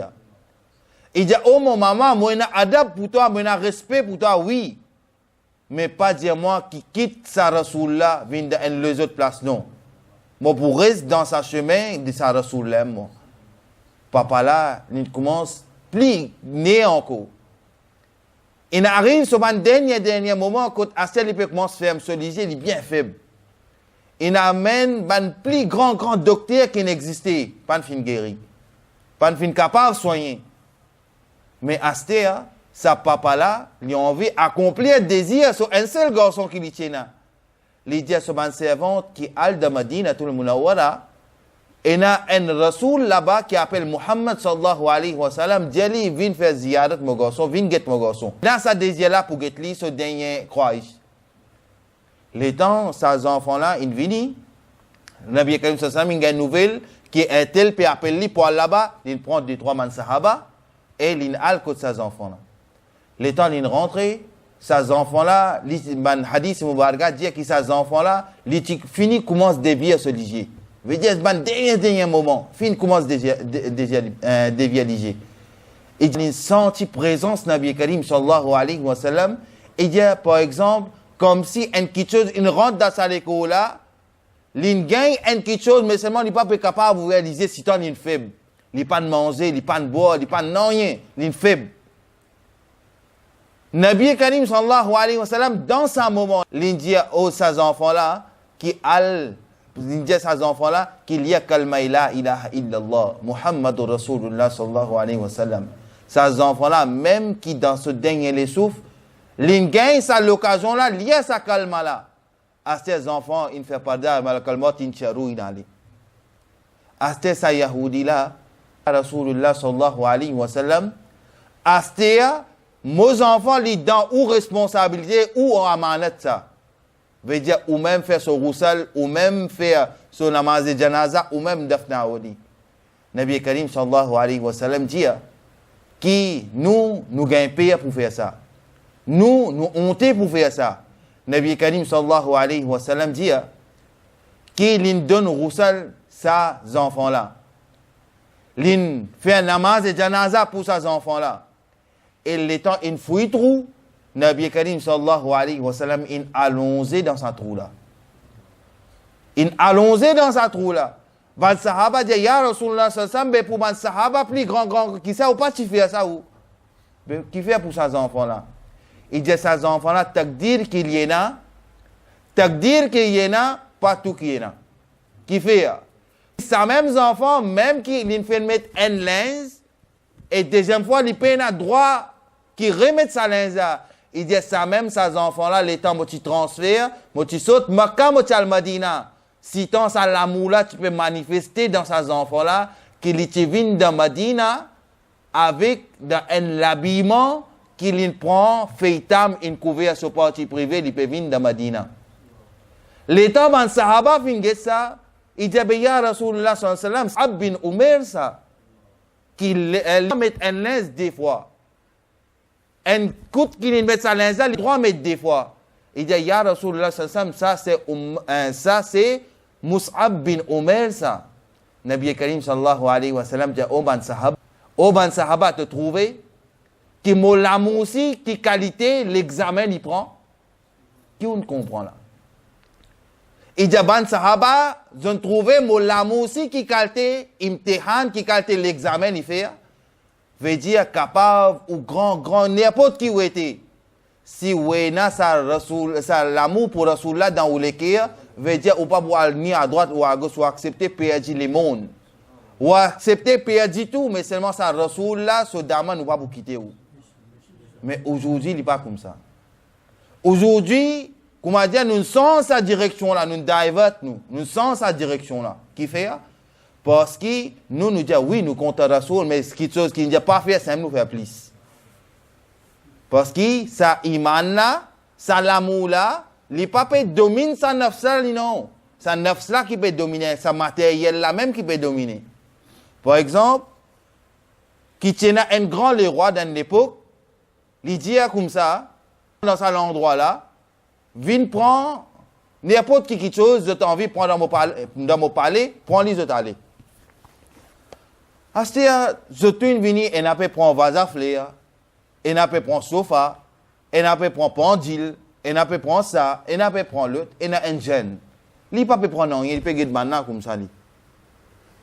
Il dit, oh mon maman, moi j'ai adab pour toi, moi j'ai respect pour toi, oui. Mais pas dire moi qui quitte sa Rasoul là, vient dans les autres places, non. Moi pour rester dans sa chemin de sa Rasoul là, moi. Papa là, il commence plus né encore. Il arrive sur un dernier moment, quand Astel commence à faire solliciter, il est bien faible. Il amène un plus grand docteur qui n'existait, pas de fin guéri, pas de fin capable de soigner. Mais Astel, sa papa là, il a envie d'accomplir le désir sur un seul garçon qui lui tient là. Il dit à son servante qui est de Madina, tout le monde il y a un rasoul là-bas qui appelle Muhammad sallallahu alayhi wa sallam. Djali vient faire ziyarat mon garçon, vient get mon garçon. Dans sa désir là pour get li ce dernier croix. Les temps, ces enfants-là, ils viennent. Nabi Karim sallallahu alayhi wa sallam, il y a une nouvelle qui est un tel peut appeler lui pour là-bas. Il prend 2-3 man sahaba et il a côté ces enfants-là. Les temps, ils rentrent. Ces enfants-là, le hadith Mubarak dit que ces enfants-là, ils finissent commencent à dévier ce ligier. Veut dire, c'est dernier moment, fin commence à dévialiser. Il y a une sentie présence Nabi Karim sallallahu alayhi wa sallam. Il y a, par exemple, comme si quelque chose, il rentre dans sa école là, il gagne quelque chose, mais seulement il n'est pas capable de réaliser si il est faible. Il n'est pas de manger, il n'est pas de boire, il n'est pas de rien, il est faible. Nabi Karim sallallahu alayhi wa sallam, dans ce moment, il dit aux ces enfants là, qui allent il dit à ces enfants-là qu'il y a kalma la ilaha illallah, Muhammadur Rasulullah sallallahu alayhi wa sallam. Ces enfants-là, même qui dans ce dernier les souffrent, ils gagnent sa l'occasion-là, lié à sa kalma-là. À ces enfants, ils ne font pas d'armes, à kalma, ils ne charou, ils n'allent. À ces Yahoudi-là, Rasulullah sallallahu alayhi wa sallam, à ces nos enfants, ils dans ou responsabilité ou en amanat ça. Veut dire, ou même faire son roussal, ou même faire son namaz de janaza, ou même dafna audi. Nabi Karim sallallahu alayhi wa sallam dit que nous gagnons payé pour faire ça. Nous honte pour faire ça. Nabi Karim sallallahu alayhi wa sallam dit qu'il donne roussal ces enfants-là. Il fait un namaz de janaza pour ces enfants-là. Et le temps, il fouille trou. Nabi Karim sallallahu alayhi wa sallam, il allongé dans sa trou là. Il allongé dans sa trou là. Van sahaba dit, ya Rasulullah sallallahu alayhi wa sallam, mais pour van sahaba plus grand, qui sait ou pas tu fais ça ou? Qui fait pour ces enfants là? Il dit ces enfants là, takdir qu'il y en a, pas tout qu'il y en a. Qui fait? Ces mêmes enfants, même qui fait mettre un lens, et deuxième fois, ils payent un droit qui remet sa lens là. Il dit ça même, ces enfants-là, les temps où tu transfères, où tu sautes, Makkah, où tu al Madina. Si tu as l'amour là, tu peux manifester dans ces enfants-là qu'ils viennent dans Madina avec un habillement qu'il prend, fait tam, une couverture sur partie privée, il peut venir dans Madina. Les temps où les Sahaba finissent ça, il dit, ya Rasulullah sallallahu alayhi wa sallam, Ab bin Umair ça, qu'il met un linge des fois. Un coup qu'il met sa linge là, il doit mettre des fois. Il dit, ya Rasulullah sallallahu alayhi wa sallam, ça c'est Mus'ab bin Umair ça. Nabi Karim sallallahu alayhi wa sallam dit, oh ban sahab, Au ban sahaba te trouver, qui l'amour aussi, qui qualité, l'examen il prend, qui on comprend là. Il dit ban sahaba, je trouvé l'amour aussi, qui qualité, imtihan, qui qualité l'examen il fait, veut dire capable ou grand, n'importe qui ou était. Si ouena sa l'amour pour Rasulullah dans ou l'équerre, veut dire ou pas pouvoir ni à droite ou à gauche ou accepter perdre le monde. Ou accepter perdre tout, mais seulement ça Rasulullah, ce daman ou pas pour quitter ou. Mais aujourd'hui, il n'est pas comme ça. Aujourd'hui, comment dire, nous sommes sa direction là, nous divert nous sommes sa direction là. Qui fait? Parce que nous disons oui, nous comptons Rasoul, mais quelque chose qui n'est pas fait, ça nous fait plus. Parce que ça iman là, ça l'amour là, les papas dominent sa nafs là, non. Sa nafs là qui peut dominer, sa matériel là même qui peut dominer. Par exemple, qui tient un grand le roi dans l'époque, il dit comme ça, dans cet endroit là, viens prendre n'importe qui quelque chose, je t'ai envie de prendre dans mon palais, prends-les, je t'allais. C'est-à-dire, je t'ai venu et n'a pas prendre vase fleur, et n'a pas prendre sofa, et n'a pas prendre pendule, et n'a pas prendre ça, et n'a pas prendre l'autre, et n'a un gêne. Il pas peut prendre rien, il peut gagner maintenant comme ça.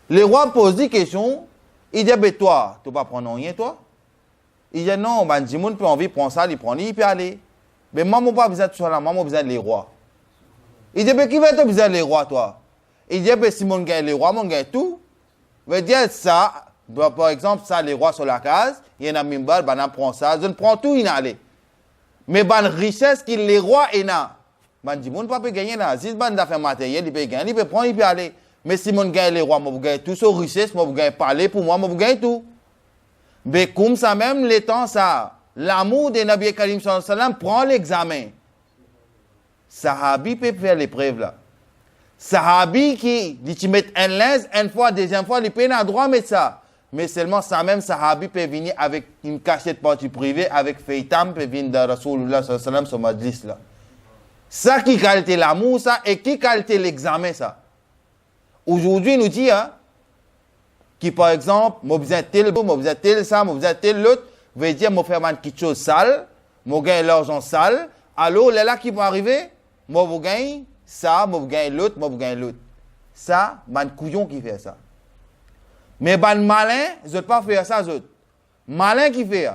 Le roi pose des questions, il dit, ben toi, tu ne vas pas prendre rien, toi? Il dit, non, ben, du monde peut envie de prendre ça, il prend, il peut aller. Mais moi, je n'ai pas besoin de ça, là, moi, j'ai besoin des rois. Il dit, ben, qui va te besoin des rois, toi? Il dit, ben, si mon gagne les rois, mon gagne tout. Veut dire ça, par exemple, ça, les rois sur la case, il y en a mimbar, ben, on prend ça, je ne prends tout, il allait. Mais ben, richesse qu'il les rois, il y en a. Ben, du monde ne peut pas gagner là. Si ben, d'affaires matérielles, il peut gagner, il peut prendre, il peut aller. Mais si mon gagne les rois, moi, vous gagnez tout, sur richesse, moi, vous gagnez parler pour moi, vous gagnez tout. Mais comme ça même, les temps, ça, l'amour de Nabi Karim sallallahu alayhi wa sallam prend l'examen. Sahabi peut faire l'épreuve là. Sahabi qui dit tu mets un linge, une fois, deuxième fois, il peut à droit mettre ça. Mais seulement ça même, Sahabi peut venir avec une cachette partie privée, avec Feitam, peut venir de Rasulullah sallallahu alayhi wa sallam sur Majlis là. Ça qui qualité l'amour, ça, et qui qualité l'examen, ça. Aujourd'hui, nous dit, hein, qui par exemple, moi besoin tel, moi besoin tel ça, moi besoin tel l'autre, veut dire, moi faire quelque chose sale, moi gagne l'argent sale, alors là qui va arriver, moi vous gagne ça, moi vous gagne l'autre, moi vous gagne l'autre. Ça, man couillon qui fait ça. Mais ban malin, je ne pas faire ça, autres. Malin qui fait,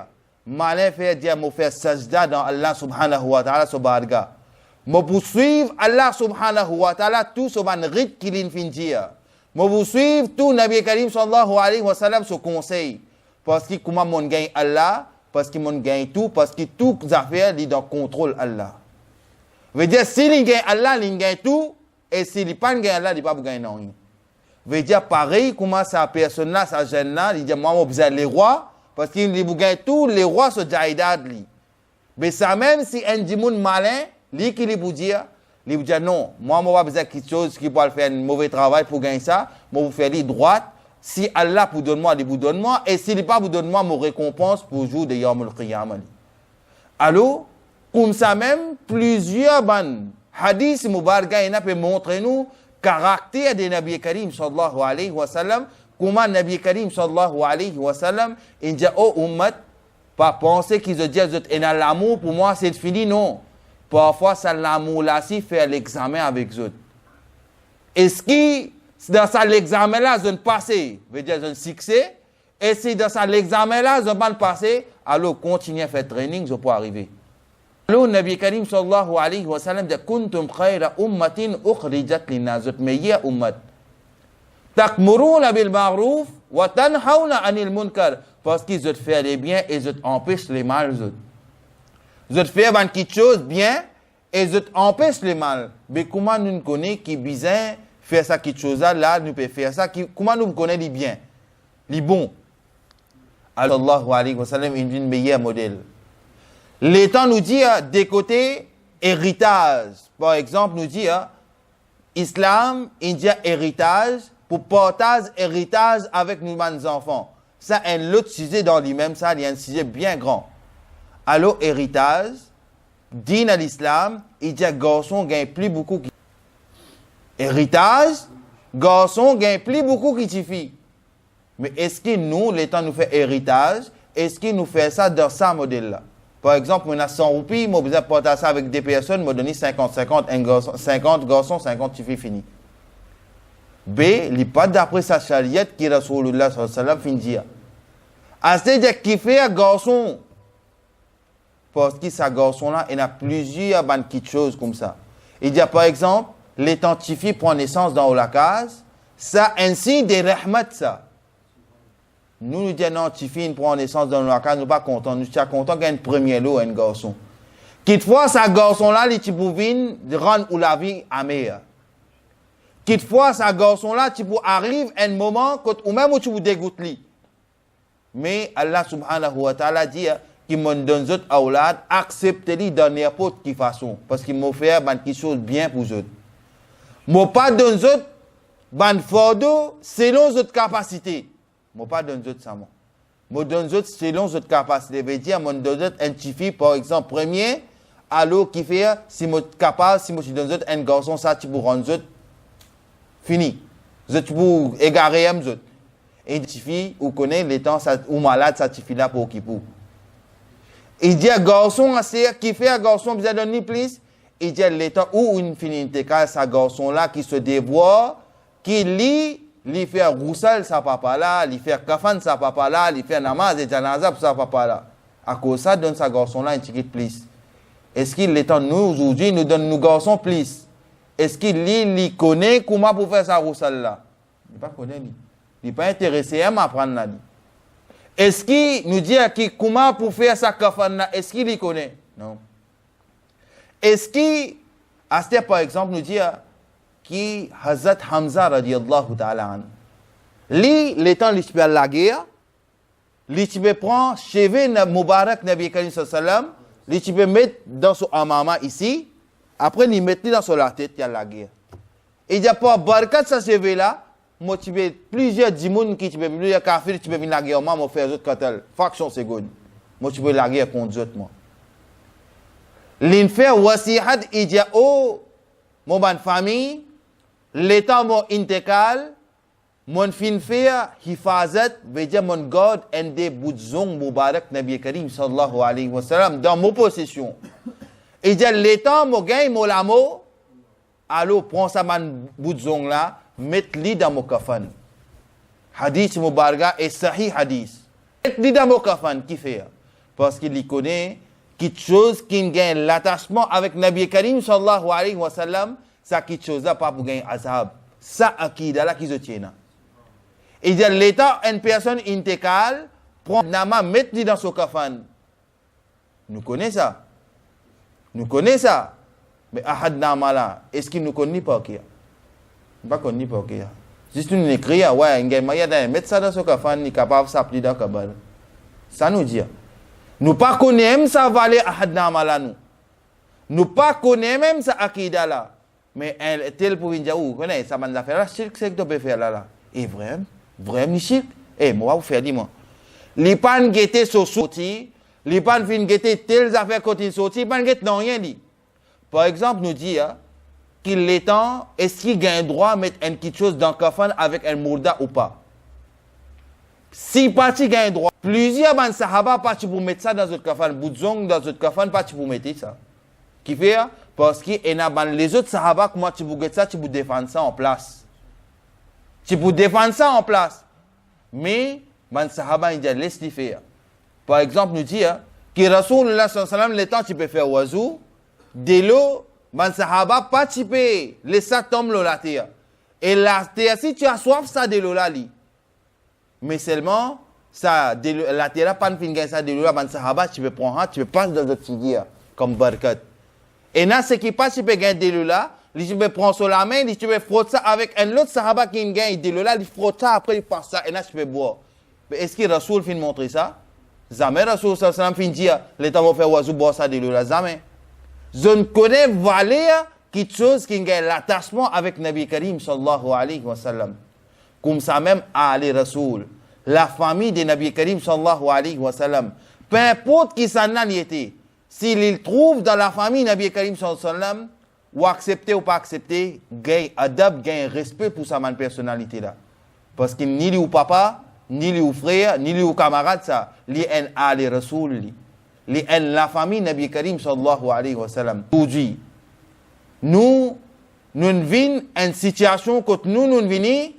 malin fait dire, moi faire sajda dans Allah subhanahu wa ta'ala sur barga. Moi poursuivre Allah subhanahu wa ta'ala tout ce man rite qu'il in fin dire. Moi vous suivre tout Nabi Karim sallallahu alayhi wa sallam ce conseil. Parce que comment mon gagne Allah, parce que mon gagne tout, parce que toutes les affaires sont dans le contrôle Allah. Veut dire, si il gagne Allah, il gagne tout, et si il pas gagne Allah, il ne va pas gagner rien. Veut dire, pareil, comment sa personne là, sa jeune là, il dit, moi, je besoin les rois, parce qu'il gagne tout, les rois sont jaïdad. Mais ça même, si un dimoun malin, lui qui lui dire, il dit, non, moi, je besoin de quelque chose qui peut faire un mauvais travail pour gagner ça, moi, vous faire les droite. Si Allah vous donne moi, il vous donne moi. Et s'il n'est pas vous donne moi, mon récompense pour le jour de Yawm al-Qiyamah. Alors, comme ça même, plusieurs hadiths mubaraka, il peut montrer nous caractère de Nabi Karim sallallahu alayhi wa sallam. Comment Nabi Karim sallallahu alayhi wa sallam, il dit, oh ummat, pas penser qu'ils ont dit, l'amour pour moi c'est fini, non. Parfois, ça l'amour là, si fait l'examen avec eux. Est-ce que dans ça l'examen-là, je ne passe, veut dire je ne succès. Et si dans ça l'examen-là, je ne pas passer, alors continuez à faire training, je peux arriver. Alors, Nabi Karim sallallahu alayhi wa sallam dit kuntum khayra ummatin ukhrijat linnas, vous êtes meilleure ummat. Takmuruna bil ma'ruf wa tanhauna anil munkar, parce qu'ils ont fait les biens et ils empêchent les mal. Ils ont fait quelque chose bien et ils empêchent les mal. Mais comment nous connaissons qui bizarre faire ça quelque chose là, nous pouvons faire ça. Comment nous connaissons les biens, les bons? Alors, sallallahu alayhi wa sallam, il est un meilleur modèle. L'État nous dit, des côtés, héritage. Par exemple, nous dit, Islam, il dit héritage, pour partage héritage avec nous, les enfants. Ça, un autre sujet dans lui-même, ça, il y a un sujet bien grand. Alors, héritage, din à l'islam, il dit, garçon gagne plus beaucoup. Héritage, garçon gagne plus beaucoup que fille. Mais est-ce que nous, l'État nous fait héritage? Est-ce qu'il nous fait ça dans ce modèle-là? Par exemple, on a 100 roupies, moi, besoin de porter ça avec des personnes, me donner 50, 50 garçons, 50 filles fini. B, il n'est pas d'après sa chariette qui Rasulullah sallallahu alayhi wa sallam fin dire. C'est-à-dire qu'il fait un garçon, parce que ce garçon-là, il a plusieurs petites choses comme ça. Il dit, par exemple, l'étant fille prend naissance dans la case, ça ainsi des rahmat ça. Nous disons non, Tifi prend naissance dans la case, nous ne sommes pas contents. Nous sommes contents qu'il y ait un premier lot, un garçon. Quelquefois, ce garçon-là, il peut rendre la vie amère. Quelquefois, ce garçon-là, tu peux arriver à un moment où même tu peux dégoûter. Mais Allah subhanahu wa ta'ala dit qu'il m'a donné d'autres aulad, acceptez-les dans n'importe quelle façon. Parce qu'il m'a fait quelque chose de bien pour eux. Je ne pas donné d'autres, selon votre capacité. Je ne pas donné d'autres ça. Je donne d'autres selon votre capacité. Je veux dire, je donne d'autres un petit par exemple, premier, alors qui fait, si je suis capable, si je donne d'autres un garçon, ça, tu peux rendre d'autres fini. Tu peux égarer un autre. Et tu fille, ou connaît les temps, ou malade, ça tu là pour qui pour. Il dit un garçon, qui fait un garçon, vous avez donné plus. Il dit les temps où une finité, car ce garçon-là qui se dévoile, qui lit, il fait un roussel, sa papa là, il fait un kafan, sa papa là, il fait un namaz et janaza pour sa papa là. À cause de ça, donne ce garçon-là un ticket plus. Est-ce qu'il est temps, nous, aujourd'hui, nous donne nos garçons plus? Est-ce qu'il connaît comment pour faire ça roussel là? Il ne pas connaît. Il n'est pas intéressé à m'apprendre là. Est-ce qu'il nous dit comment pour faire ça kafan là? Est-ce qu'il y connaît? Non. Est-ce qu'il, à ce par exemple, nous dit qui Hazrat Hamza radiyallahu ta'ala an. Lui, l'étant il peut la guerre, il peut prendre cheveux Moubarak Nabi Karim sallam, il peut mettre dans son amama ici, après il met dans son la tête, il y a la guerre. Il n'y a pas barkat sa cheveux là, motiver plusieurs dimoun qui tu peux plusieurs kafirs tu peux venir la guerre, moi faire autres cartel, faction seconde. Motiver la guerre contre autres moi. L'infer wasihat il dit oh mon ban famille l'état mon intécal mon fin faire hifazat veut dire mon God and des boudzong Mubarak Nabi Karim sallallahu alayhi wa sallam dans mon possession. Il dit l'état mon gain mon lamo alors prends ça man boudzong là mets-le dans mon kafan. Hadith Mubaraka est sahih hadith. Mets-le dans mon kafan qui fait parce qu'il y connaît quelque chose qui gagne l'attachement avec Nabi Karim sallallahu alayhi wa sallam, ça quelque chose là pas pour gagner azab. Ça akida là qui se tient. Il dit l'état une personne intégrale prend nama mettre dans son kafan. Nous connaissons ça. Nous connaissons ça. Mais ahad nama là, est-ce qu'il nous connaît pas qui? Pas connaît pas qui. Juste nous écrit ouais, il y a mettre ça dans son kafan, il est capable de s'appliquer dans kabal. Ça nous dit. Nous pas connaissons ça valait ahad nama là nous. Nous pas connaissons même ça akida là. Mais un tel pour dire ou connaît ça man affaire là, shirk c'est que tu peux faire là. Et vraiment shirk. Eh moi vous faire dis-moi. Li pan gete so sorti, li pan fin gete telles affaires côté sorti, pan gete non rien dit. Par exemple nous dit qu'il est temps est-ce qu'il gagne droit à mettre une petite chose dans kafan avec un mourda ou pas. Si parti gagne droit, plusieurs ban sahaba parti pour mettre ça dans votre kafan, boudzong dans votre kafan parti pour mettre ça. Qui fait parce que les autres sahaba comment tu peux ça, tu peux défendre ça en place. Tu peux défendre ça en place. Mais ban sahaba il dit laisse-le faire. Par exemple nous dit que Rasulullah sallallahu alayhi wa sallam le temps tu peux faire wazou, de l'eau ban sahaba pas tu peux laisser ça tomber la terre. Et la terre si tu as soif ça de l'eau là li. Mais seulement ça la terre pas fin gagne ça de l'eau ban sahaba tu peux prendre tu peux passer dans d'autres figures comme barkat. Et là ce qui passe tu peux gagner de l'eau là, tu peux prendre sur la main, tu peux frotter ça avec un autre sahaba qui gagne de l'eau là, il frotte ça après il passe ça et là tu peux boire. Mais est-ce que Rasoul fin montrer ça? Jamais Rasoul sallallahu alayhi wa sallam fin dire l'état va faire oiseau boire ça de l'eau là jamais. Je ne connais valeur quelque chose qui gagne l'attachement avec Nabi Karim sallallahu alayhi wa sallam. Comme ça même Ali Rasoul, la famille de Nabi Karim sallallahu alayhi wa sallam, peu importe qui s'en a été, s'il trouve dans la famille Nabi Karim sallallahu alayhi wa sallam, ou accepter ou pas accepter, gagne adab, gagne respect pour sa personnalité là. Parce qu'il ni lui ou papa, ni les frères, ni les camarades, ça, li en Ali Rasoul, li en la famille Nabi Karim sallallahu alayhi wa sallam. Aujourd'hui, nous vivons une situation que nous vivons,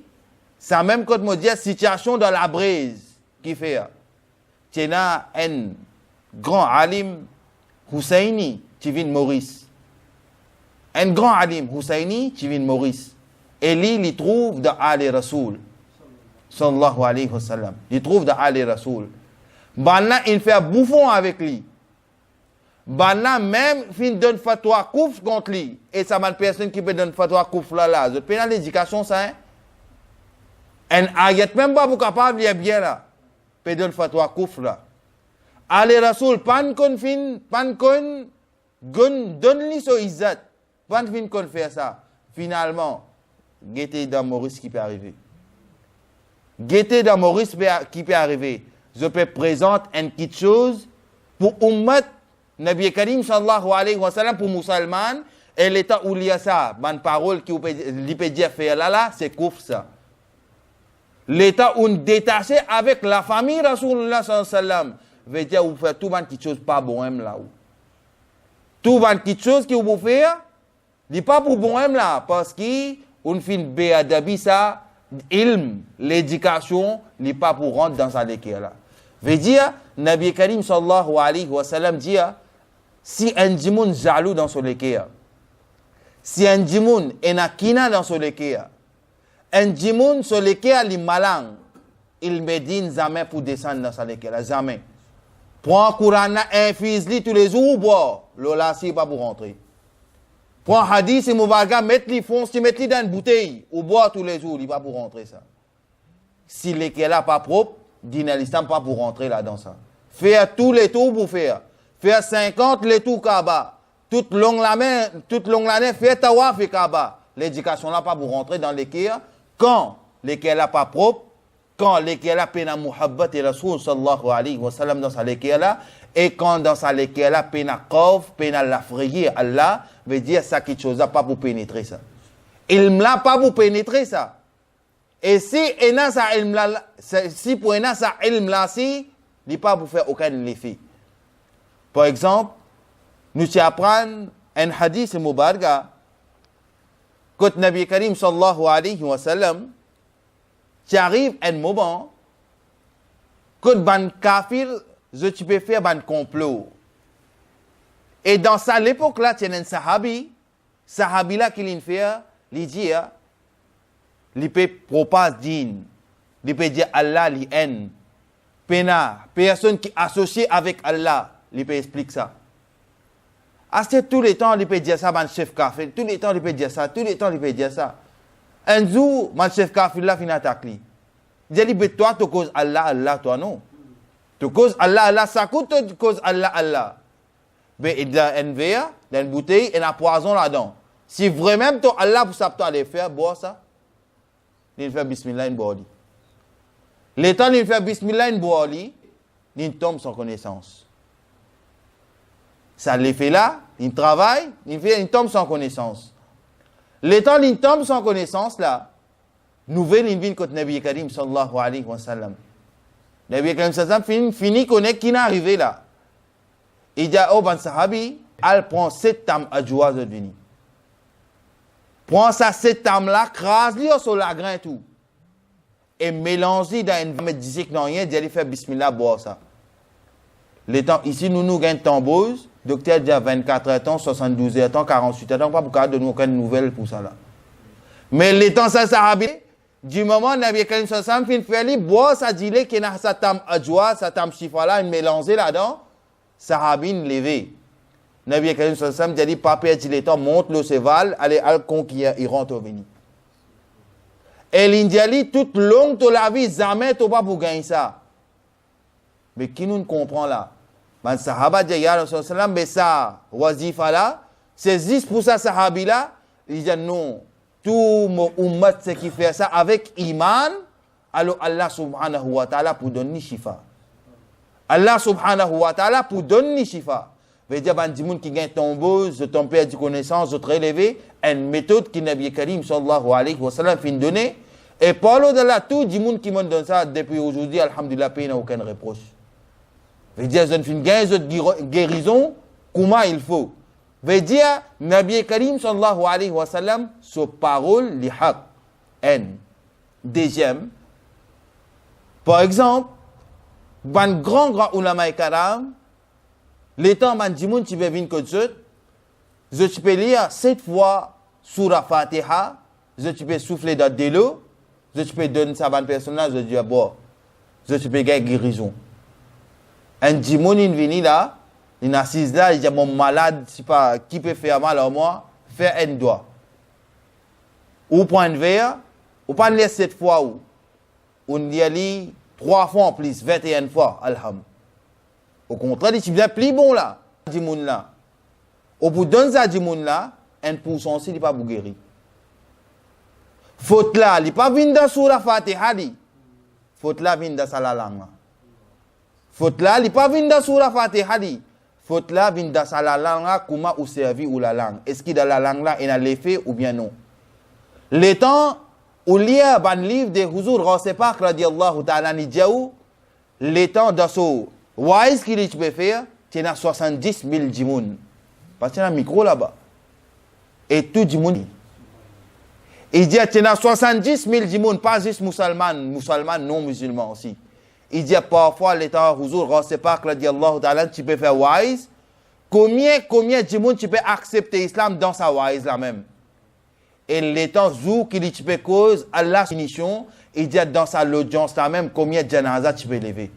c'est même quand on dit situation dans la brise qui fait. Tu as un grand alim Husseini qui vient de Maurice. Un grand alim Husseini qui vient de Maurice. Et lui, il trouve dans Ali Rasoul. Sallallahu alayhi wa sallam. Il trouve dans Ali Rasoul. Banna, il fait bouffon avec lui. Banna, même, il donne fatwa kouf contre lui. Et ça, une personne qui peut donner fatwa kouf là. Je peux dans l'éducation, ça, hein? Un ayat, même pas pour capable, il est bien là. Peut donner fatwa kouf là. Ali Rasoul, pan kon fin, pan kon, donne-lui son izzat. Pan fin kon fait ça. Finalement, guettez dans Maurice qui peut arriver. Guettez dans Maurice qui peut arriver. Je peux présenter une petite chose pour Ummat Nabi Karim sallallahu alayhi wa sallam pour musulman et l'état où il y a ça, bonne parole qui peut dire faire là, c'est kouf ça. L'état où on détaché avec la famille Rasulullah sallallahu alayhi wa sallam veut dire vous faites tout bonne petite chose pas bon là où. Tout bonne petite chose que vous faire, dit pas pour bon là parce qu'on fait une béadabi ça. Ilm, l'éducation, n'est pas pour rentrer dans sa léquille là. Veut dire, Nabi Karim sallallahu alayhi wa sallam dit, si un djimoun jaloux dans son léquille, si un djimoun enakina dans son léquille, un djimoun sur léquille li malang, il médine jamais pour descendre dans sa léquille, jamais. Prends un Coran, infuse-li tous les jours, bois, lola si pas pour rentrer. Prends hadith et moubaga, mets-les fonce, mets-les dans une bouteille, ou boire tous les jours, il va pour rentrer ça. Si l'équerre là pas propre, dîner l'islam pas pour rentrer là dans ça. Faire tous les tours pour faire. Faire 50 les tours Kaaba. Toute longue l'année, faire tawaf et Kaaba. L'éducation là pas pour rentrer dans l'équerre. Quand l'équerre là pas propre, quand l'équerre là pena muhabbat et Rasul sallallahu alayhi wa sallam dans sa l'équerre là, et quand dans sa l'équerre là pena qawf, pena la frayer Allah, veut dire ça quelque chose là pas pour pénétrer ça. Il me l'a pas pour pénétrer ça. Et si ena ça ilm là, si pour ena ça ilm là si, il pas pour faire aucun effet. Par exemple, nous apprenons un hadith mubaraka quand Nabi Karim sallallahu alayhi wa sallam qui arrive un moment que ban kafir tu peux faire un complot. Et dans ça l'époque là tu as un sahabi là qui l'a fait, il dit il peut propager din, il peut dire Allah li en pena personne qui associée avec Allah, il peut expliquer ça. C'est tous les temps il peut dire ça ban chef kafir, tous les temps il peut dire ça, tous les temps il peut dire ça. Un jour, mon chef kafir là fin attaque lui. Il dit toi tu cause Allah toi non. Tu cause Allah ça coûte tu cause Allah. Mais il a un verre, dans une bouteille et un poison là-dedans. Si vraiment toi Allah pour ça aller faire boire ça, il fait bismillah in boire. Le temps il fait bismillah in boire, il tombe sans connaissance. Ça le fait là, il travaille, il tombe sans connaissance. Le temps il tombe sans connaissance là, nouvelle il vient contre Nabi Karim sallallahu alayhi wa sallam. Nabi Karim sallallahu alayhi wa sallam fini connaît qui n'est arrivé là. Il dit au ban sahabi, elle prend 7 tam adjoua de venir. Prends ça 7 tam là, crase-li sur la grain et tout. Et mélange-li dans une me disait que non rien, dit faire bismillah boire ça. Les temps ici nous gagnons tambose, docteur dit 24 ans, 72 ans, 48 ans, pas pour de nous aucune nouvelle pour ça là. Mais les temps ça sahabi du moment Nabi Karim sallallahu alayhi wa sallam fait boire ça dit qu'il a sa tam adjoua, sa tam chifa là, mélangé là-dedans. Sahabine levé. Nabi Karim sallallahu alayhi wa sallam dit papa il temps monte le cheval, allez al conquérir, il rentre au veni. Et l'indiali toute longue de la vie jamais tu pas pour gagner ça. Mais qui nous comprend là? Man sahaba dit ya Rasul sallam mais ça wazifa là, c'est juste pour ça sahabi là, il dit non, tout mon ummat c'est qui fait ça avec iman, alors Allah subhanahu wa ta'ala pour donner shifa. Allah subhanahu wa ta'ala pour donner shifa. Veut dire, ban dimoun qui gagne tombeuse, ton père de connaissance, de très élevé, une méthode qui Nabi Karim sallallahu alayhi wa sallam fin donner, Et par de là, tout le monde qui m'a donné ça depuis aujourd'hui, alhamdulillah, pays n'a aucun reproche. Veut dire, je ne fais une guérison, comment il faut. Veut dire, Nabi Karim sallallahu alayhi wa sallam, sa parole, li haq, en. Deuxième, par exemple, ban grand ulama et karam, l'étant man dimoun tu peux venir que je peux lire 7 fois surah Fatiha, je peux souffler dans de l'eau, je peux donner ça à une personne, je dis bon, je peux gagner guérison. Un dimoun il vient là, il assise là, il dit mon malade, je sais pas qui peut faire mal à moi, faire un doigt. Ou point de verre, ou pas lire 7 fois ou on lit 3 fois en plus, 21 fois, alhamdulillah. Au contraire, il est plus bon là, dimoun là. Au bout d'un ça dimoun là, 1% aussi, il n'est pas guéri. Faute là, il n'est pas venu dans Surah Fatiha. Faute là, vient dans sa langue. Faute là, il n'est pas venu dans Surah Fatiha. Faute là, vient dans sa langue, comment ou servi ou la langue. Est-ce qu'il dans la langue là, il a l'effet ou bien non? Les temps où il y a un livre de Huzur Rasepak radiallahu ta'ala nidjaou, les temps dans ce wise qu'il peut faire, il y a 70 000 djimoun. Parce qu'il y a un micro là-bas. Et tout djimoun. Il dit qu'il y a 70 000 djimoun, pas juste musulmans non musulmans aussi. Il dit parfois, les temps Huzur Rasepak radiallahu ta'ala, tu peux faire wise. Combien djimoun tu peux accepter l'islam dans sa wise là même? Et les temps où tu peux cause à la finition, il dit dans sa l'audience là même combien de janaza tu peux lever.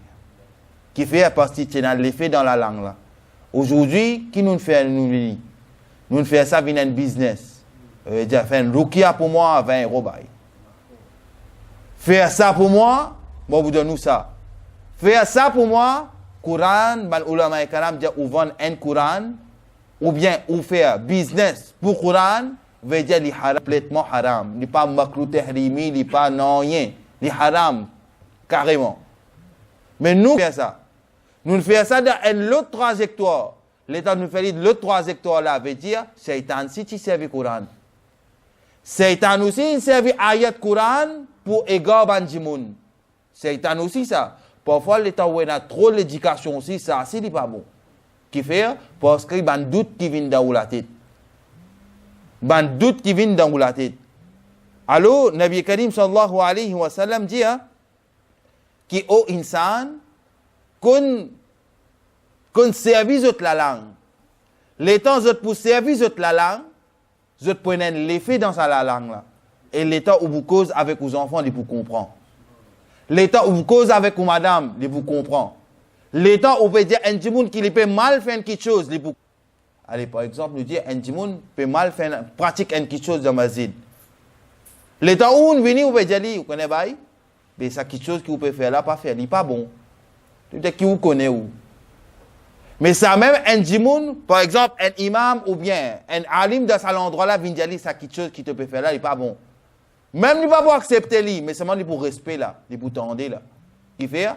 Qui fait parce que tu as l'effet dans la langue là. Aujourd'hui, qui nous fait nous fait ça vient un business. Dire faire une rukia pour moi à 20 €. Faire ça pour moi, bon vous donne nous ça. Faire ça pour moi, Coran, ban ulama karam dit ou vendre un Coran ou bien ou faire business pour Coran. Veut dire li haram, complètement haram. Li pas makruh tahrimi, li pas non rien. Li haram, carrément. Mais nous faisons ça. Nous faisons ça dans l'autre trajectoire. L'État nous fait l'autre trajectoire là, veut dire, Shaitan si tu servis Coran. Shaitan aussi, il servi ayat Coran pour égarer bandimoun. Shaitan aussi ça. Parfois, l'État où il a trop l'éducation aussi, ça, c'est pas bon. Qui fait, parce qu'il y a un doute qui vient dans la tête. Ban doute qui vient dans la tête. Alors, Nabi Karim sallallahu alayhi wa sallam dit qui au insan qu'on service la langue. Les temps pour servir la langue, vous prenez l'effet dans la langue là. Et l'état où vous cause avec vos enfants, ils vous comprennent. L'état où vous cause avec vos madame, ils vous comprennent. L'état où vous pouvez dire un djimoun qui peut mal faire quelque chose, ils vous. Allez, par exemple, nous dire un djimoun peut mal faire, pratique quelque chose dans ma zid. L'état où on vient, vous pouvez dire, vous connaissez pas, mais ça quelque chose que vous pouvez faire là, pas faire, il n'est pas bon. Tout est qui vous connaît où. Mais ça même, un djimoun, par exemple, un imam ou bien un alim dans cet endroit là, vient dire, ça quelque chose qui te peut faire là, il n'est pas bon. Même il ne va pas accepter lui, mais seulement pour respect là, pour tendre là. Il fait,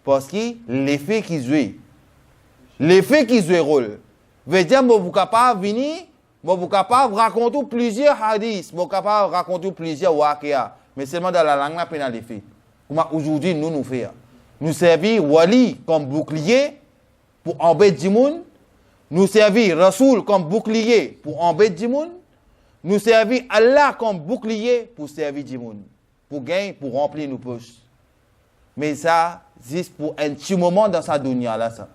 parce que l'effet qui joue, rôle. Veut dire, vous êtes capable de venir, vous êtes capable de raconter plusieurs hadiths, vous êtes capable de raconter plusieurs waqi'a, mais seulement dans la langue, là, il y a l'effet. Comme aujourd'hui, nous faisons. Nous servons Wali comme bouclier pour embêter Djimoun. Nous servons Rasoul comme bouclier pour embêter Djimoun. Nous servons Allah comme bouclier pour servir Djimoun. Pour gagner, pour remplir nos poches. Mais ça, juste pour un petit moment dans sa dunya là, ça.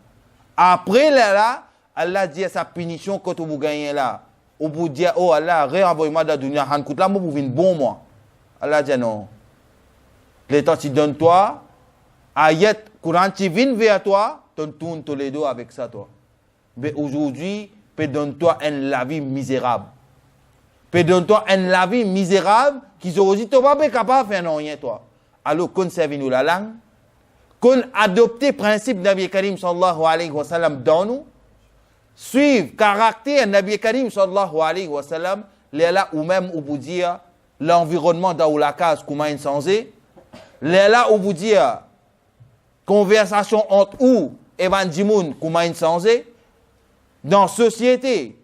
Après là, Allah dit à sa punition quand vous gagnez là. Ou vous dit, oh Allah, réenvoie-moi dans la dunya, han kout là, moi, vous venez bon, moi. Allah dit non. Le temps, tu donnes toi, ayat, Courant, tu viens vers toi, tu tournes tous les deux avec ça, toi. Mais aujourd'hui, peut donne-toi la vie misérable. Peut donne-toi la vie misérable qui aujourd'hui, tu n'es pas capable de faire rien, toi. Alors, conservez-nous la langue, qu'on adopte le principe de Nabi Karim sallallahu alayhi wa sallam dans nous, suivre caractère Nabi Karim sallallahu alayhi wa sallam, là ou même où vous dire l'environnement dans la case comment il s'en-est, là où vous dire conversation entre ou et Van Djimoun comment il s'en-est, dans société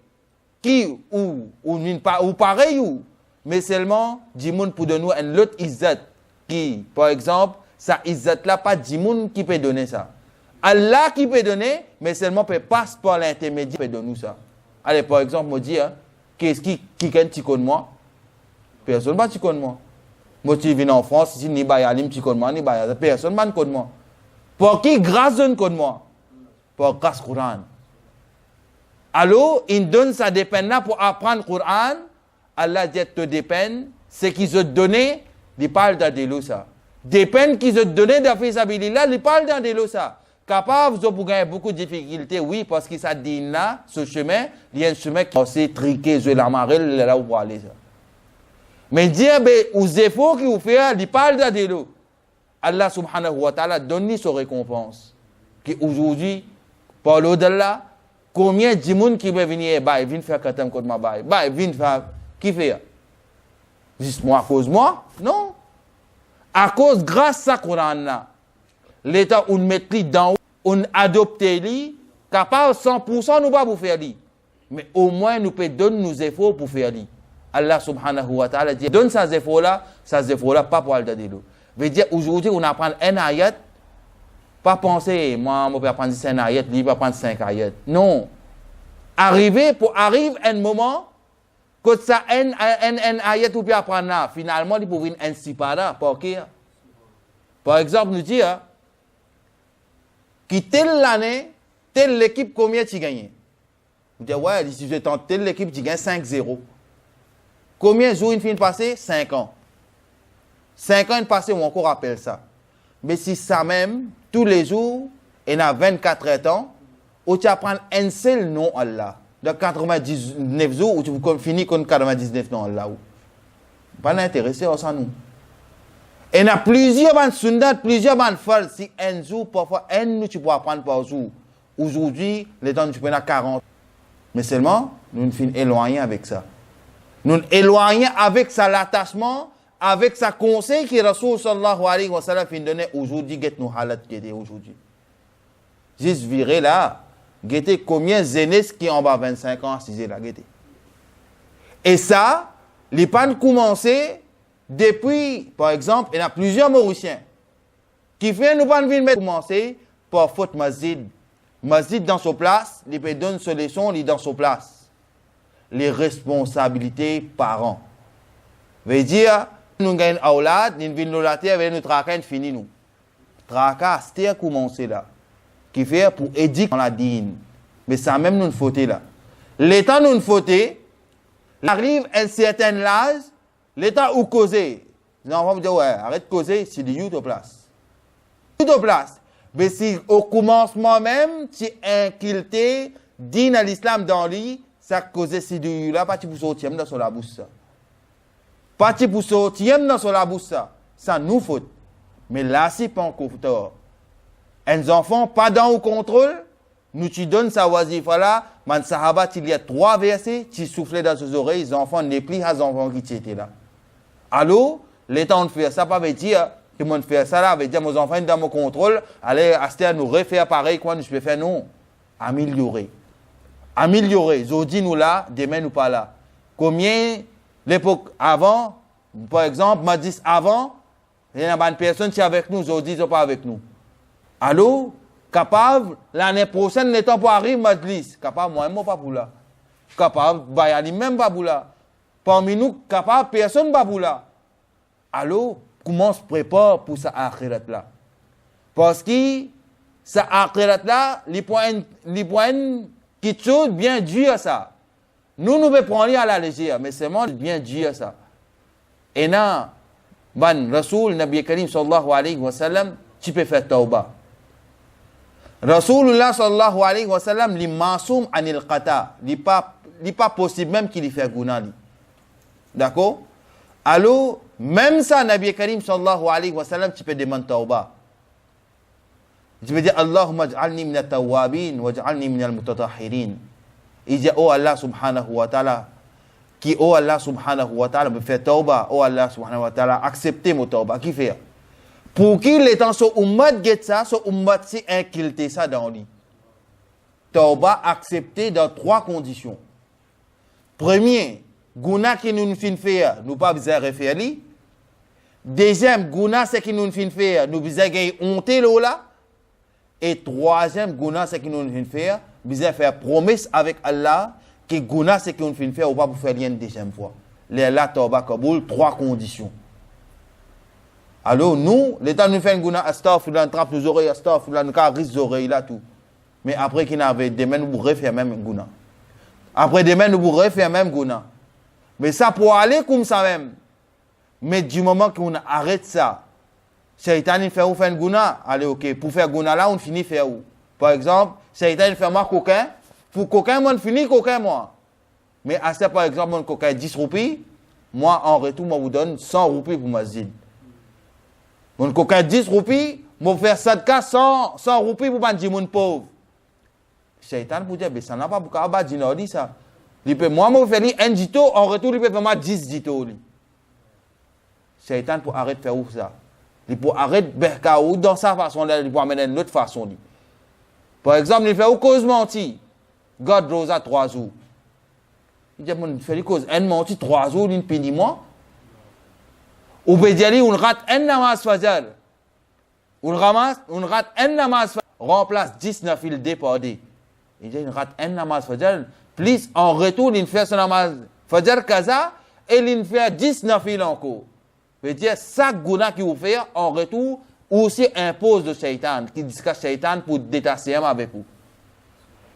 qui ou pareil ou, mais seulement Djimoun pour donner une autre izzat qui, par exemple, ça izzat là, pas d'imoun qui peut donner ça. Allah qui peut donner, mais seulement peut passer par l'intermédiaire peut donner ça. Allez, par exemple, me dire, qu'est-ce qui tu connais moi? Personne ne tu connais moi. Moi, tu viens en France, si ni bayalim, tu connais moi, ni bayalim, personne ne connais moi. Pour qui grâce donne connais moi? Pour grâce Coran. Alors, il donne ça dépend là pour apprendre le Coran. Allah dit te dépend, ce qu'ils ont donné, il parle dans ça. Dépend qu'ils ont donné dans Fisabilillah, il parle dans ça. Capable de gagner beaucoup de difficultés, oui, parce que ça dit là, ce chemin, il y a un chemin qui est triqué, je la marée, là où vous aller ça. Mais dire, aux efforts qu'il vous fait, il parle dans Allah subhanahu wa ta'ala donne sa récompense. Qui aujourd'hui, par l'au-delà, combien de gens qui veulent venir, ils viennent faire katam contre ma ils viennent faire, qui fait? Juste moi, à cause de moi? Non. À cause, grâce à Coran, l'État, on met dans on adopte lui, capable 100% nous pas pour faire lui. Mais au moins, nous pouvons donner nos efforts pour faire lui. Allah subhanahu wa ta'ala dit, donne ces efforts-là, pas pour aller dans veut dire, aujourd'hui, on apprend un ayat, pas penser, moi, je vais apprendre 5 ayats, lui, va apprendre 5 ayats. Non. Arrive un moment, que ça, un ayat, ou bien apprendre là, finalement, il peut venir un sipara, par exemple, nous dit, qui telle l'année, telle l'équipe, combien tu gagnes? Vous dites, ouais, si tu tente telle l'équipe, tu gagnes 5-0. Combien de jours il finit de passer? 5 ans. 5 ans passés, on encore rappelle ça. Mais si ça même, tous les jours, il y a 24 ans, où tu apprends un seul nom Allah. De 99 jours, où tu finis avec 99 noms Allah. Pas intéressé à ça, nous. Il y a plusieurs bandes sundat, plusieurs bandes folles. Si un jour, parfois, un nous, tu peux apprendre par jour. Aujourd'hui, les temps, tu peux en 40. Mais seulement, nous nous finissons éloignés avec ça. Nous nous éloignons avec ça, l'attachement, avec sa conseil que Rasoul sallallahu alayhi wa sallam fin donné aujourd'hui, get nous halat guetter aujourd'hui. Juste virer là, guetter combien de zénès qui en bas 25 ans assisés là, guetter. Et ça, les pannes commencé depuis, par exemple, il y a plusieurs Mauriciens qui font nous pas venir commencer par faute masjid. Masjid dans sa place, il peut donner ses leçons, il dans sa place. Les responsabilités parents. Veut dire, nous gagnons aulad, nous venons la terre, nous traquons, fini nous. Tracas, c'est commencé là. Qui fait pour éduquer la dîne. Mais ça même nous faute là. L'état nous faute, arrive à un certain âge, l'état où causer. Les enfants vont dire, ouais, arrête de causer, c'est du youth au place. Youth au place. Mais si au commencement même, tu inculté, dîne à l'islam dans lui, ça causait si du youth là, pas tu pour sortir dans la bouche ça. Pas tu pour sortir dans la bouche ça. Ça nous faut. Mais là, c'est pas encore tort. Un enfant, pas dans le contrôle, nous tu donnes sa wazifa là, man sahaba, il y a 3 versets, tu souffles dans ses oreilles, les enfants n'est plus à les enfants qui étaient là. Alors, l'état de faire ça, pas veut dire que mon faire ça là, veut dire mes enfants dans mon contrôle, allez, à nous refaire pareil, quoi, nous peux faire non. Améliorer. Améliorer. Aujourd'hui, nous là, demain, nous pas là. Combien, l'époque avant, par exemple, m'a dit avant, il y a une personne qui est avec nous, aujourd'hui, ils sont pas avec nous. Alors, capable, l'année prochaine, les temps pour arriver, Majlis, capable, moi-même, pas pour là. Capable, Bayani, même pas pour là. Parmi nous, capable, personne pas pour là. Alors, comment on se prépare pour ça akhirat là? Parce que ça akhirat là, les points qui sont bien durs à ça. Nous pouvons prendre à la légère, mais c'est bien dur à ça. Et là, Rasoul, Nabi Karim sallallahu alayhi wa sallam, tu peux faire tauba. Rasulullah sallallahu alayhi wa sallam, li masoum anil qata. Li pas possible même qu'il y fait guna. D'accord? Alors, même ça, Nabi Karim sallallahu alayhi wa sallam, tu peux demander tauba. Tu peux dire, Allahumma j'alni min at-tawwabin wa j'alni min al-mutatahirin. Il dit, oh Allah subhanahu wa ta'ala, qui, oh Allah subhanahu wa ta'ala, me fait tauba, oh Allah subhanahu wa ta'ala, acceptez mon tauba. Qui fait? Pour qui les temps sont ummat get ça, sont ummat si inculté ça dans lui. Tauba accepté dans 3 conditions. Premier, guna qui nous fin faire, nous pas besoin refaire lui. Deuxième, guna, c'est qui nous fin faire. Nous besoin gagner honte là. Et troisième, guna, c'est qui nous fin faire. Besoin faire promesse avec Allah. Que guna, c'est qui nous fin faire ou pas pour faire rien deuxième fois. Les là, Tawba Kaboul, 3 conditions. Alors, nous, l'État nous fait un guna, astaghfirullah, nous trappe nos oreilles, astaghfirullah, nous caresse nos oreilles là, tout. Mais après qu'il avait demain, nous pourrions faire même guna. Après demain, nous pourrions faire même guna. Mais ça, pour aller comme ça même. Mais du moment qu'on arrête ça, Shaitan il fait ou faire un guna, allez, ok. Pour faire guna là, on finit faire où? Par exemple, Shaitan il fait moi coquin. Pour coquin, moi, on finit coquin, moi. Mais à ça, par exemple, mon coquin 10 roupies, moi, en retour, moi, vous donne 100 roupies pour ma zine. Mon coquin 10 roupies, moi, faire sadka 100 roupies pour bandi mon pauvre. Shaitan pour dire, mais ça n'a pas beaucoup à dire, ça. Moi, je vais faire un dito, en retour, il peut faire 10 dito. Shaitan pour arrêter de faire ça. Il peut arrêter de faire ou dans sa façon, il peut amener une autre façon. Par exemple, il fait ou cause menti. God rosa 3 jours. Il dit, il fait cause, un menti 3 jours, il pénit moi. Ou peut dire, on rate un namaz fajr. On rate un namaz fajr. Remplace 19 il dépardé. Il dit, il rate un namaz fajr. Plus, en retour, il fait son namaz fajr kaza et il fait 19 il encore. Veut dire, chaque guna qu'il vous fait, en retour, aussi impose le shaitan, qui dit que shaitan pour détacher avec vous.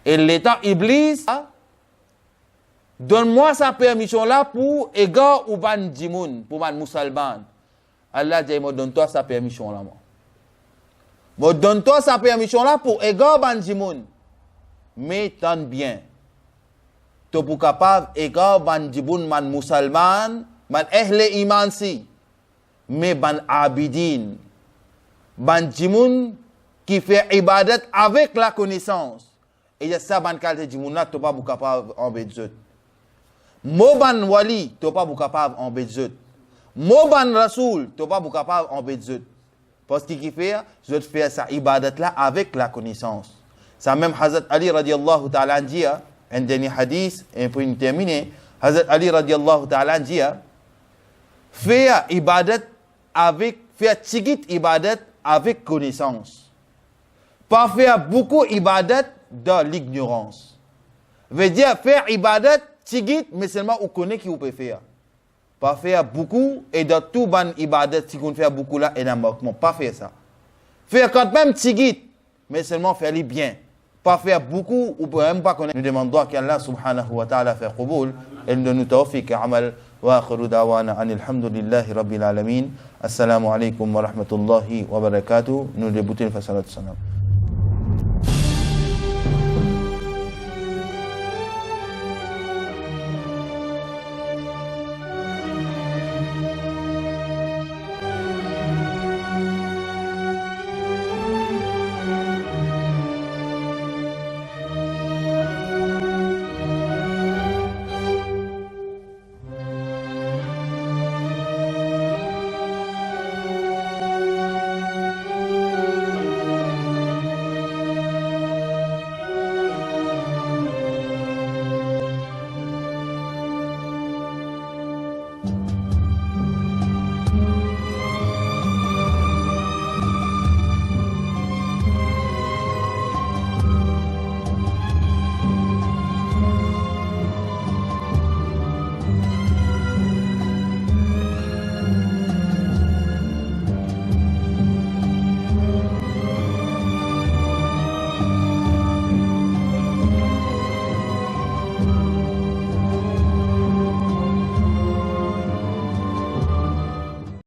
Et l'état Iblis, donne-moi sa permission là pour égard ou ban djimoun, pour ban musulman. Allah dit, donne-toi sa permission là, moi. Donne-toi sa permission là pour égard ban djimoun. Mais tant bien. Tu es capable égard ban djimoun man musulman, man ehle iman si. Mais ban abidin. Ban djimoun qui fait ibadat avec la connaissance. Et il y a ça, ban qualité djimoun là, tu n'es pas capable en bézot. Moban wali, tu n'es pas capable en bézot. Moban rasoul, tu n'es pas capable en bézot. Parce qu'il fait, je fais ça ibadat là avec la connaissance. Ça même Hazrat Ali radiallahu ta'ala dit, un dernier hadith, et pour une terminer, Hazrat Ali radiallahu ta'ala dit, faire ibadat avec, faire tigit ibadat avec connaissance. Pas faire beaucoup ibadat dans l'ignorance. Veut dire faire ibadat tigit, mais seulement on connaît qui on peut faire. Pas faire beaucoup et dans tout ban ibadat, si on fait beaucoup là, et dans manquement. Pas faire ça. Faire quand même tigit, mais seulement faire les bien. Pas faire beaucoup ou même pas connaître. Nous demandons qu'Allah subhanahu wa ta'ala fait qaboul et nous donne tawfiq amal wa akhiru da'wana anil hamdulillahi rabbil alamin. Assalamu alaikum wa rahmatullahi wa barakatuh. Nous débutons le salam.